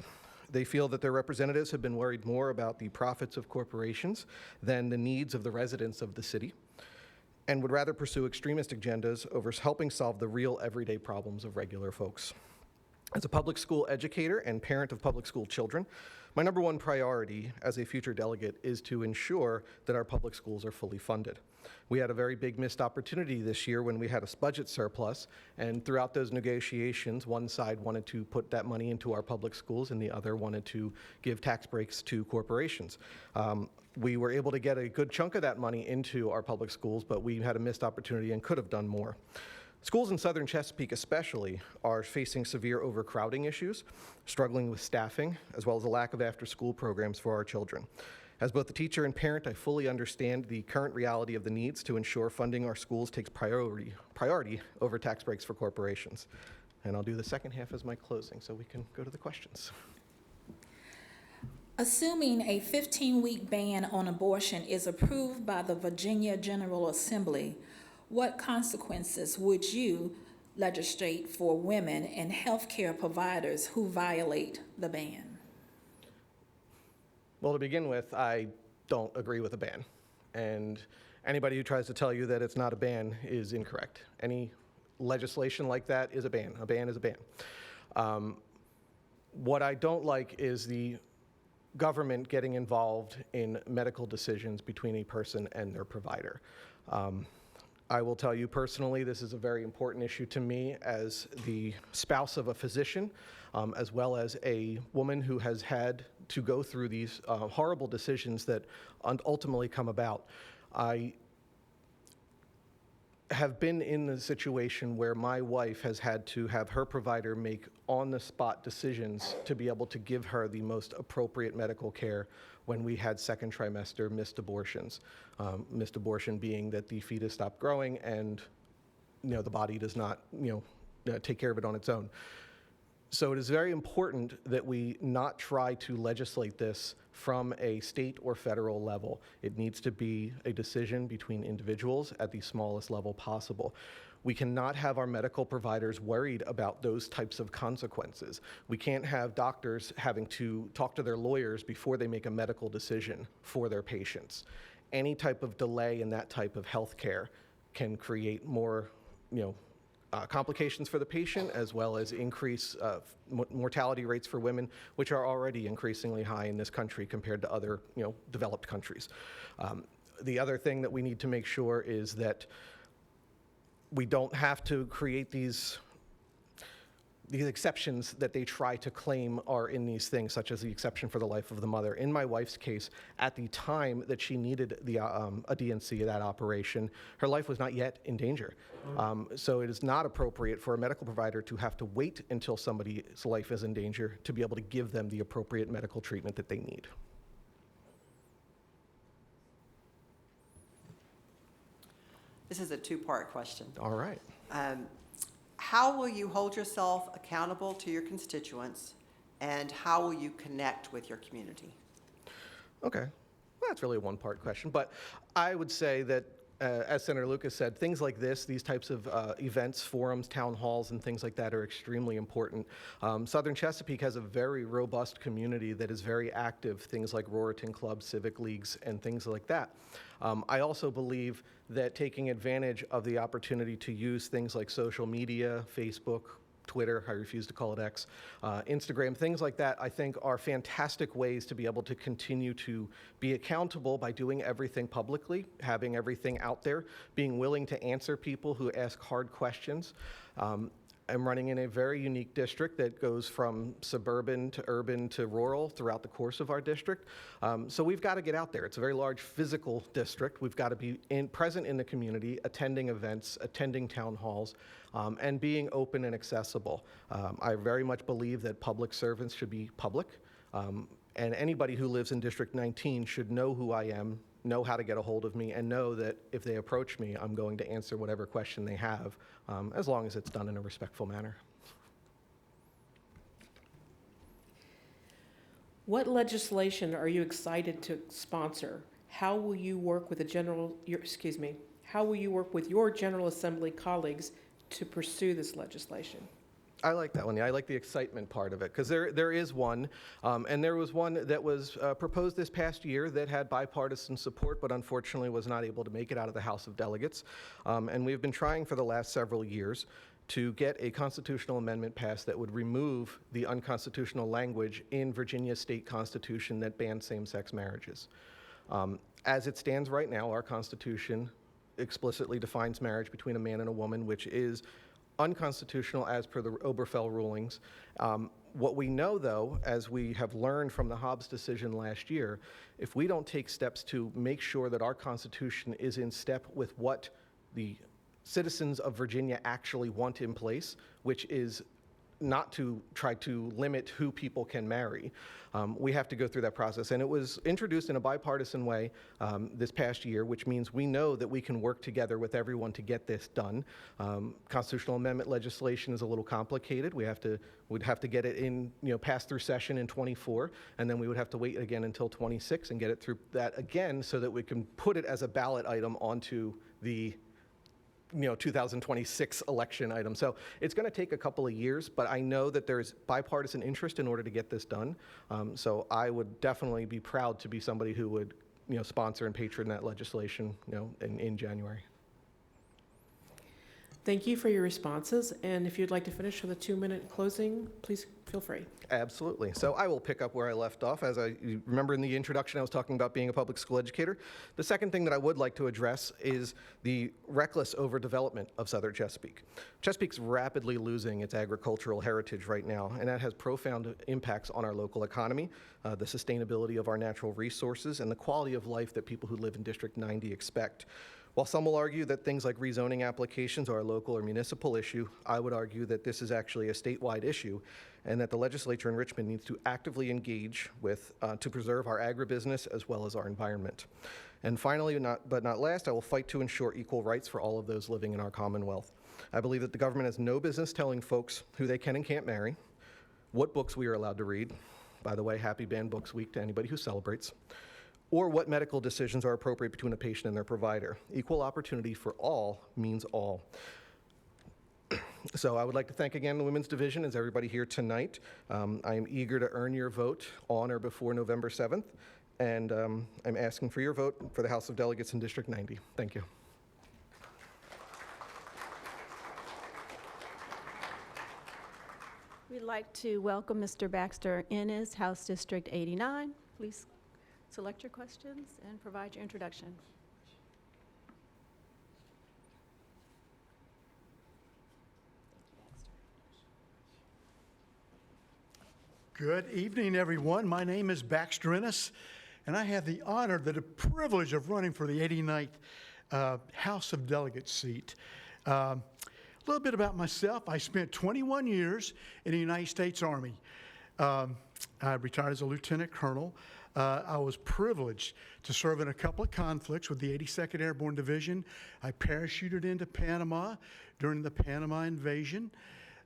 They feel that their representatives have been worried more about the profits of corporations than the needs of the residents of the city, and would rather pursue extremist agendas over helping solve the real everyday problems of regular folks. As a public school educator and parent of public school children, my number one priority as a future delegate is to ensure that our public schools are fully funded. We had a very big missed opportunity this year when we had a budget surplus, and throughout those negotiations, one side wanted to put that money into our public schools and the other wanted to give tax breaks to corporations. We were able to get a good chunk of that money into our public schools, but we had a missed opportunity and could have done more. Schools in southern Chesapeake especially are facing severe overcrowding issues, struggling with staffing, as well as a lack of after-school programs for our children. As both a teacher and parent, I fully understand the current reality of the needs to ensure funding our schools takes priority over tax breaks for corporations. And I'll do the second half as my closing, so we can go to the questions. Assuming a 15-week ban on abortion is approved by the Virginia General Assembly, what consequences would you legislate for women and healthcare providers who violate the ban? Well, to begin with, I don't agree with a ban. And anybody who tries to tell you that it's not a ban is incorrect. Any legislation like that is a ban. A ban is a ban. What I don't like is the government getting involved in medical decisions between a person and their provider. I will tell you personally, this is a very important issue to me as the spouse of a physician, as well as a woman who has had to go through these horrible decisions that ultimately come about. I have been in the situation where my wife has had to have her provider make on-the-spot decisions to be able to give her the most appropriate medical care when we had second trimester missed abortions. Missed abortion being that the fetus stopped growing and the body does not take care of it on its own. So it is very important that we not try to legislate this from a state or federal level. It needs to be a decision between individuals at the smallest level possible. We cannot have our medical providers worried about those types of consequences. We can't have doctors having to talk to their lawyers before they make a medical decision for their patients. Any type of delay in that type of health care can create more, complications for the patient, as well as increase mortality rates for women, which are already increasingly high in this country compared to other, developed countries. The other thing that we need to make sure is that we don't have to create these exceptions that they try to claim are in these things, such as the exception for the life of the mother. In my wife's case, at the time that she needed a DNC, that operation, her life was not yet in danger. So it is not appropriate for a medical provider to have to wait until somebody's life is in danger to be able to give them the appropriate medical treatment that they need. This is a two-part question. All right. How will you hold yourself accountable to your constituents, and how will you connect with your community? Okay. Well, that's really a one-part question, but I would say that, as Senator Lucas said, things like this, these types of events, forums, town halls, and things like that are extremely important. Southern Chesapeake has a very robust community that is very active, things like Roriton Club, civic leagues, and things like that. I also believe that taking advantage of the opportunity to use things like social media, Facebook, Twitter, I refuse to call it X, Instagram, things like that, I think are fantastic ways to be able to continue to be accountable by doing everything publicly, having everything out there, being willing to answer people who ask hard questions. I'm running in a very unique district that goes from suburban to urban to rural throughout the course of our district. So we've got to get out there. It's a very large physical district. We've got to be present in the community, attending events, attending town halls, and being open and accessible. I very much believe that public servants should be public, and anybody who lives in District 19 should know who I am, know how to get a hold of me, and know that if they approach me, I'm going to answer whatever question they have, as long as it's done in a respectful manner. What legislation are you excited to sponsor? How will you work with how will you work with your General Assembly colleagues to pursue this legislation? I like that one. Yeah, I like the excitement part of it, because there is one, and there was one that was proposed this past year that had bipartisan support, but unfortunately was not able to make it out of the House of Delegates. And we've been trying for the last several years to get a constitutional amendment passed that would remove the unconstitutional language in Virginia's state constitution that bans same-sex marriages. As it stands right now, our Constitution explicitly defines marriage between a man and a woman, which is unconstitutional as per the Obergefell rulings. What we know, though, as we have learned from the Hobbs decision last year, if we don't take steps to make sure that our Constitution is in step with what the citizens of Virginia actually want in place, which is not to try to limit who people can marry. We have to go through that process. And it was introduced in a bipartisan way this past year, which means we know that we can work together with everyone to get this done. Constitutional amendment legislation is a little complicated. We'd have to get it in, passed through session in 24, and then we would have to wait again until 26 and get it through that again so that we can put it as a ballot item onto the 2026 election item. So it's going to take a couple of years, but I know that there's bipartisan interest in order to get this done. So I would definitely be proud to be somebody who would, sponsor and patron that legislation, in January. Thank you for your responses, and if you'd like to finish with a 2-minute closing, please feel free. Absolutely. So I will pick up where I left off. As you remember in the introduction, I was talking about being a public school educator. The second thing that I would like to address is the reckless overdevelopment of Southern Chesapeake. Chesapeake's rapidly losing its agricultural heritage right now, and that has profound impacts on our local economy, the sustainability of our natural resources, and the quality of life that people who live in District 90 expect. While some will argue that things like rezoning applications are a local or municipal issue, I would argue that this is actually a statewide issue, and that the legislature in Richmond needs to actively engage with to preserve our agribusiness as well as our environment. And finally, but not last, I will fight to ensure equal rights for all of those living in our Commonwealth. I believe that the government has no business telling folks who they can and can't marry, what books we are allowed to read. By the way, happy Banned Books Week to anybody who celebrates. Or what medical decisions are appropriate between a patient and their provider. Equal opportunity for all means all. So I would like to thank again the Women's Division as everybody here tonight. I am eager to earn your vote on or before November 7th, and I'm asking for your vote for the House of Delegates in District 90. Thank you. We'd like to welcome Mr. Baxter Ennis, House District 89. Please select your questions and provide your introduction. Good evening, everyone. My name is Baxter Ennis, and I have the honor, the privilege of running for the 89th House of Delegates seat. A little bit about myself. I spent 21 years in the United States Army. I retired as a lieutenant colonel. I was privileged to serve in a couple of conflicts with the 82nd Airborne Division. I parachuted into Panama during the Panama invasion.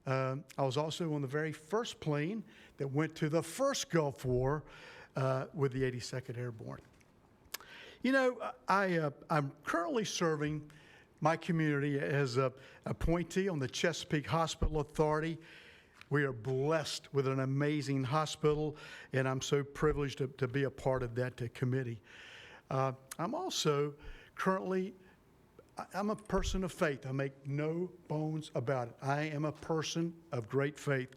I was also on the very first plane that went to the first Gulf War with the 82nd Airborne. I'm currently serving my community as an appointee on the Chesapeake Hospital Authority. We are blessed with an amazing hospital, and I'm so privileged to be a part of that committee. I'm also currently I'm a person of faith. I make no bones about it. I am a person of great faith.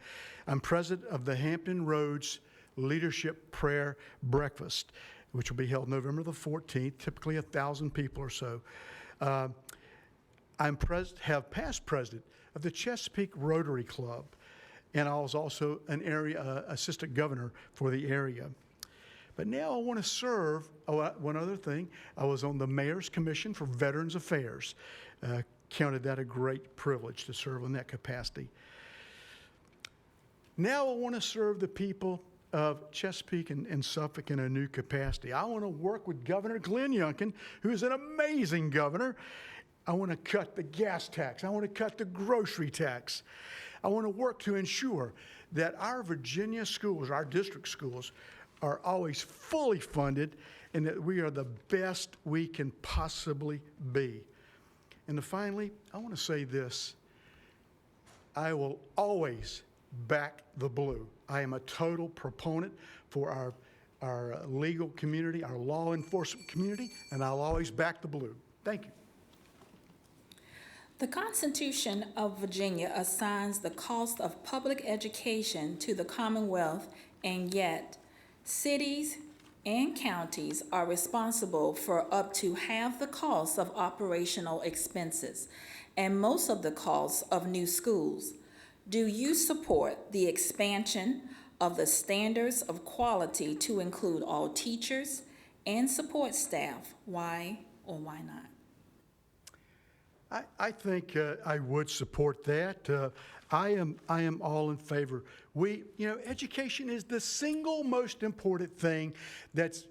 I'm president of the Hampton Roads Leadership Prayer Breakfast, which will be held November the 14th, typically 1,000 people or so. I'm have past president of the Chesapeake Rotary Club, and I was also an area assistant governor for the area. But now I want to serve, one other thing, I was on the Mayor's Commission for Veterans Affairs. Counted that a great privilege to serve in that capacity. Now I want to serve the people of Chesapeake and Suffolk in a new capacity. I want to work with Governor Glenn Youngkin, who is an amazing governor. I want to cut the gas tax. I want to cut the grocery tax. I want to work to ensure that our Virginia schools, our district schools, are always fully funded and that we are the best we can possibly be. And finally, I want to say this. I will always back the blue. I am a total proponent for our legal community, our law enforcement community, and I'll always back the blue. Thank you. The Constitution of Virginia assigns the cost of public education to the Commonwealth, and yet cities and counties are responsible for up to half the cost of operational expenses and most of the costs of new schools. Do you support the expansion of the standards of quality to include all teachers and support staff? Why or why not? I think I would support that. I am all in favor. Education is the single most important thing that's,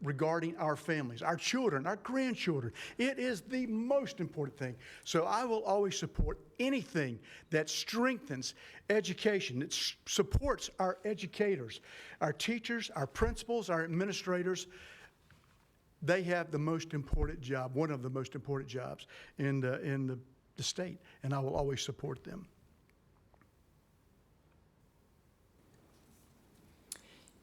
regarding our families, our children, our grandchildren. It is the most important thing. So I will always support anything that strengthens education, that supports our educators, our teachers, our principals, our administrators. They have the most important job, one of the most important jobs in the state, and I will always support them.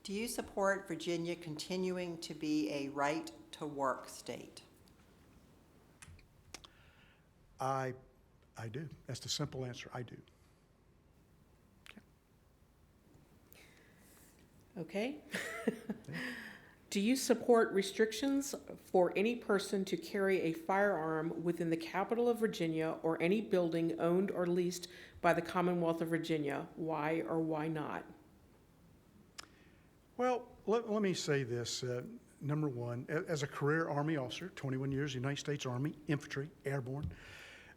Do you support Virginia continuing to be a right-to-work state? I do. That's the simple answer. I do. Okay. Do you support restrictions for any person to carry a firearm within the capital of Virginia or any building owned or leased by the Commonwealth of Virginia? Why or why not? Well, let me say this. Number one, as a career Army officer, 21 years, United States Army, infantry, airborne,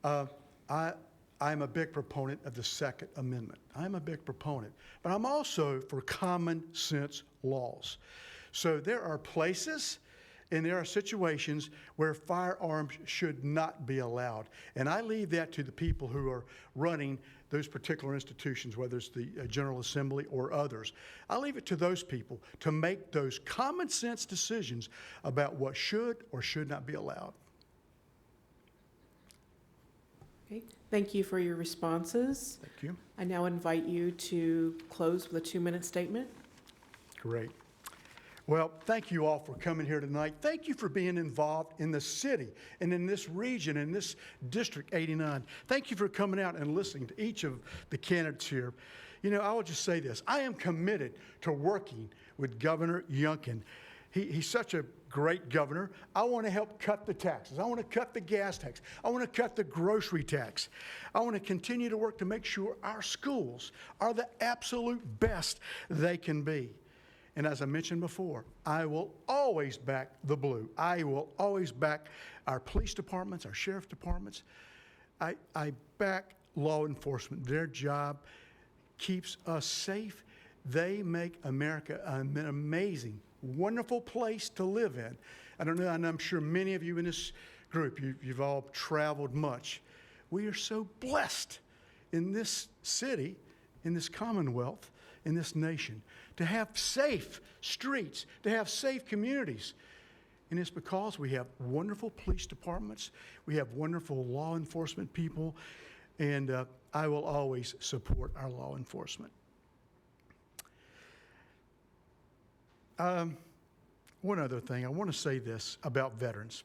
I'm a big proponent of the Second Amendment. I'm a big proponent. But I'm also for common sense laws. So there are places and there are situations where firearms should not be allowed. And I leave that to the people who are running those particular institutions, whether it's the General Assembly or others. I leave it to those people to make those common sense decisions about what should or should not be allowed. Okay. Thank you for your responses. Thank you. I now invite you to close with a 2-minute statement. Great. Well, thank you all for coming here tonight. Thank you for being involved in the city and in this region, in this District 89. Thank you for coming out and listening to each of the candidates here. I will just say this. I am committed to working with Governor Youngkin. He's such a great governor. I want to help cut the taxes. I want to cut the gas tax. I want to cut the grocery tax. I want to continue to work to make sure our schools are the absolute best they can be. And as I mentioned before, I will always back the blue. I will always back our police departments, our sheriff departments. I back law enforcement. Their job keeps us safe. They make America an amazing, wonderful place to live in. I don't know, and I'm sure many of you in this group, you've all traveled much. We are so blessed in this city, in this Commonwealth, in this nation, to have safe streets, to have safe communities. And it's because we have wonderful police departments, we have wonderful law enforcement people, and I will always support our law enforcement. One other thing, I want to say this about veterans.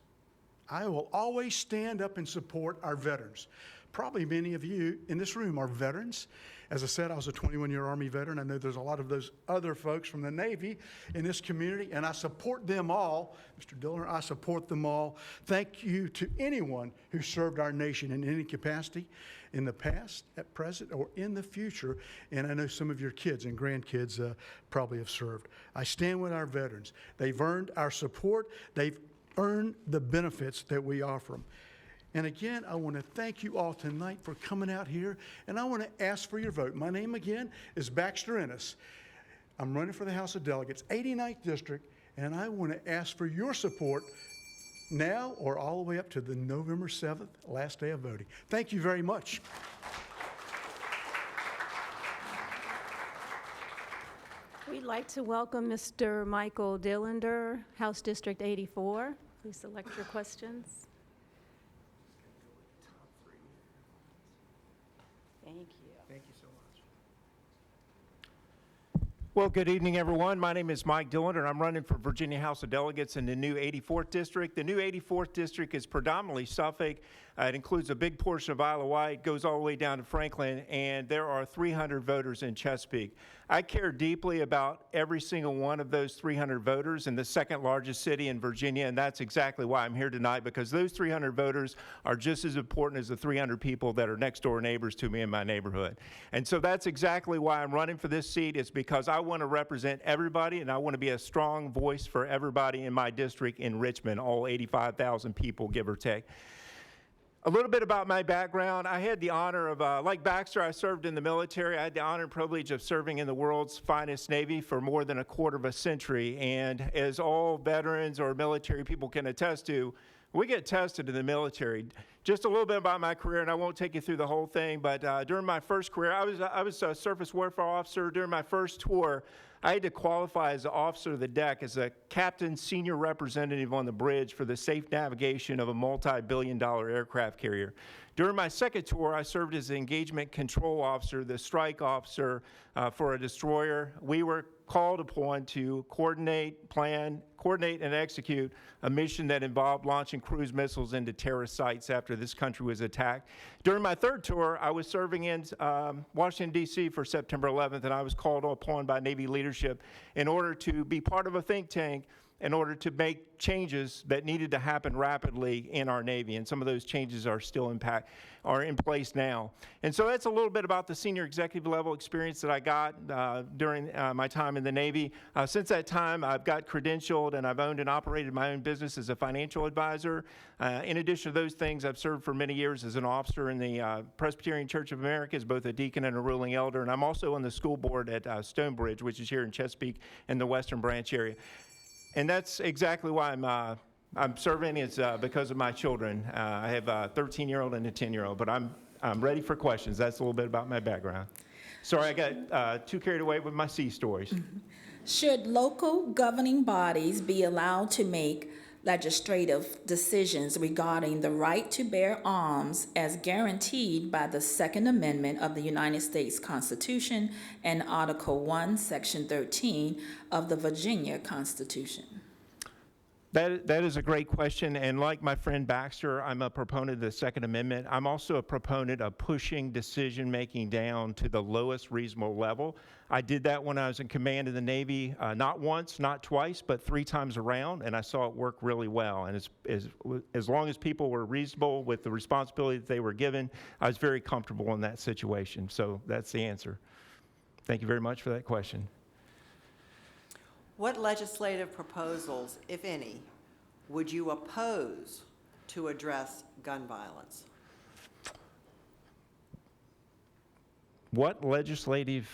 I will always stand up and support our veterans. Probably many of you in this room are veterans. As I said, I was a 21-year Army veteran. I know there's a lot of those other folks from the Navy in this community, and I support them all. Mr. Dillner, I support them all. Thank you to anyone who served our nation in any capacity in the past, at present, or in the future. And I know some of your kids and grandkids probably have served. I stand with our veterans. They've earned our support. They've earned the benefits that we offer them. And again, I want to thank you all tonight for coming out here, and I want to ask for your vote. My name again is Baxter Ennis. I'm running for the House of Delegates, 89th District, and I want to ask for your support now or all the way up to the November 7th, last day of voting. Thank you very much. We'd like to welcome Mr. Michael Dillender, House District 84. Please select your questions. Thank you. Thank you so much. Well, good evening, everyone. My name is Mike Dillender, and I'm running for Virginia House of Delegates in the new 84th District. The new 84th District is predominantly Suffolk. It includes a big portion of Isle of Wight, goes all the way down to Franklin, and there are 300 voters in Chesapeake. I care deeply about every single one of those 300 voters in the second largest city in Virginia, and that's exactly why I'm here tonight, because those 300 voters are just as important as the 300 people that are next door neighbors to me in my neighborhood. And so that's exactly why I'm running for this seat, is because I want to represent everybody, and I want to be a strong voice for everybody in my district in Richmond, all 85,000 people, give or take. A little bit about my background. I had the honor of, like Baxter, I served in the military. I had the honor and privilege of serving in the world's finest Navy for more than a quarter of a century. And as all veterans or military people can attest to, we get tested in the military. Just a little bit about my career, and I won't take you through the whole thing, but during my first career, I was a surface warfare officer. During my first tour, I had to qualify as an officer of the deck, as a captain senior representative on the bridge for the safe navigation of a multi-billion-dollar aircraft carrier. During my second tour, I served as the engagement control officer, the strike officer for a destroyer. We were called upon to coordinate and execute a mission that involved launching cruise missiles into terrorist sites after this country was attacked. During my third tour, I was serving in Washington, D.C. for September 11th, and I was called upon by Navy leadership in order to be part of a think tank in order to make changes that needed to happen rapidly in our Navy, and some of those changes are still in place now. And so that's a little bit about the senior executive level experience that I got during my time in the Navy. Since that time, I've got credentialed and I've owned and operated my own business as a financial advisor. In addition to those things, I've served for many years as an officer in the Presbyterian Church of America as both a deacon and a ruling elder, and I'm also on the school board at Stonebridge, which is here in Chesapeake in the Western Branch area. And that's exactly why I'm serving, is because of my children. I have a 13-year-old and a 10-year-old, but I'm ready for questions. That's a little bit about my background. Sorry, I got too carried away with my sea stories. Should local governing bodies be allowed to make legislative decisions regarding the right to bear arms as guaranteed by the Second Amendment of the United States Constitution and Article 1, Section 13 of the Virginia Constitution? That is a great question, and like my friend Baxter, I'm a proponent of the Second Amendment. I'm also a proponent of pushing decision-making down to the lowest reasonable level. I did that when I was in command of the Navy, not once, not twice, but 3 times around, and I saw it work really well. And as long as people were reasonable with the responsibility that they were given, I was very comfortable in that situation. So that's the answer. Thank you very much for that question. What legislative proposals, if any, would you oppose to address gun violence? What legislative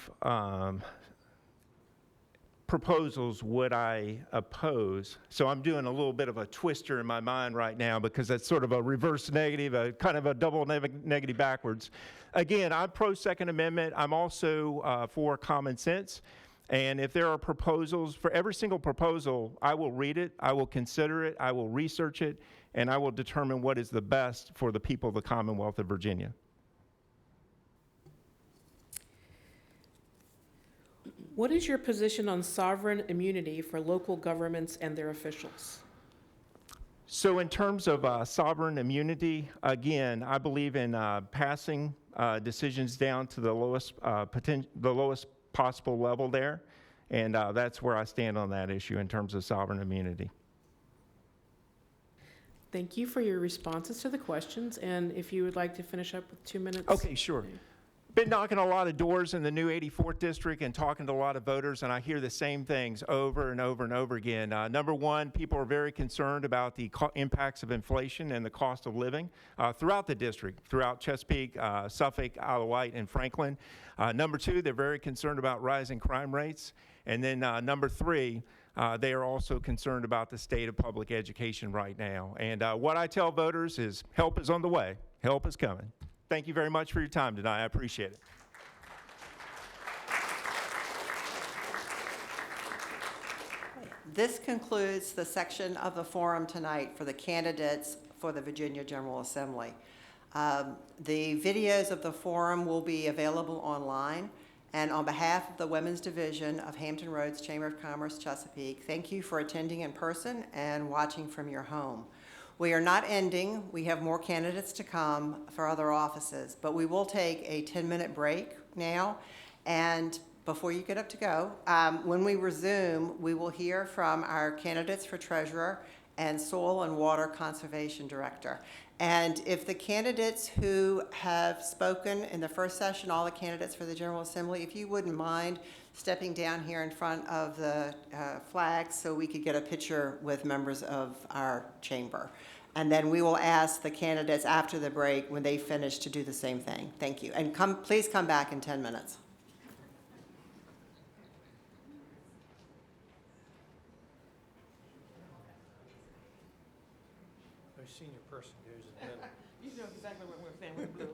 proposals would I oppose? So I'm doing a little bit of a twister in my mind right now, because that's sort of a reverse negative, a kind of a double negative backwards. Again, I'm pro Second Amendment. I'm also for common sense. And if there are proposals, for every single proposal, I will read it, I will consider it, I will research it, and I will determine what is the best for the people of the Commonwealth of Virginia. What is your position on sovereign immunity for local governments and their officials? So in terms of sovereign immunity, again, I believe in passing decisions down to the lowest possible level there, and that's where I stand on that issue in terms of sovereign immunity. Thank you for your responses to the questions, and if you would like to finish up with 2 minutes. Okay, sure. Been knocking a lot of doors in the new 84th district and talking to a lot of voters, and I hear the same things over and over and over again. Number one, people are very concerned about the impacts of inflation and the cost of living throughout the district, throughout Chesapeake, Suffolk, Isle of Wight, and Franklin. Number two, they're very concerned about rising crime rates. And then number three, they are also concerned about the state of public education right now. And what I tell voters is help is on the way. Help is coming. Thank you very much for your time tonight. I appreciate it. This concludes the section of the forum tonight for the candidates for the Virginia General Assembly. The videos of the forum will be available online. And on behalf of the Women's Division of Hampton Roads Chamber of Commerce, Chesapeake, thank you for attending in person and watching from your home. We are not ending. We have more candidates to come for other offices, but we will take a 10-minute break now. And before you get up to go, when we resume, we will hear from our candidates for treasurer and soil and water conservation director. And if the candidates who have spoken in the first session, all the candidates for the General Assembly, if you wouldn't mind stepping down here in front of the flags so we could get a picture with members of our chamber. And then we will ask the candidates after the break when they finish to do the same thing. Thank you. And please come back in 10 minutes. Our senior person goes in the middle. You know exactly what we're saying with blue.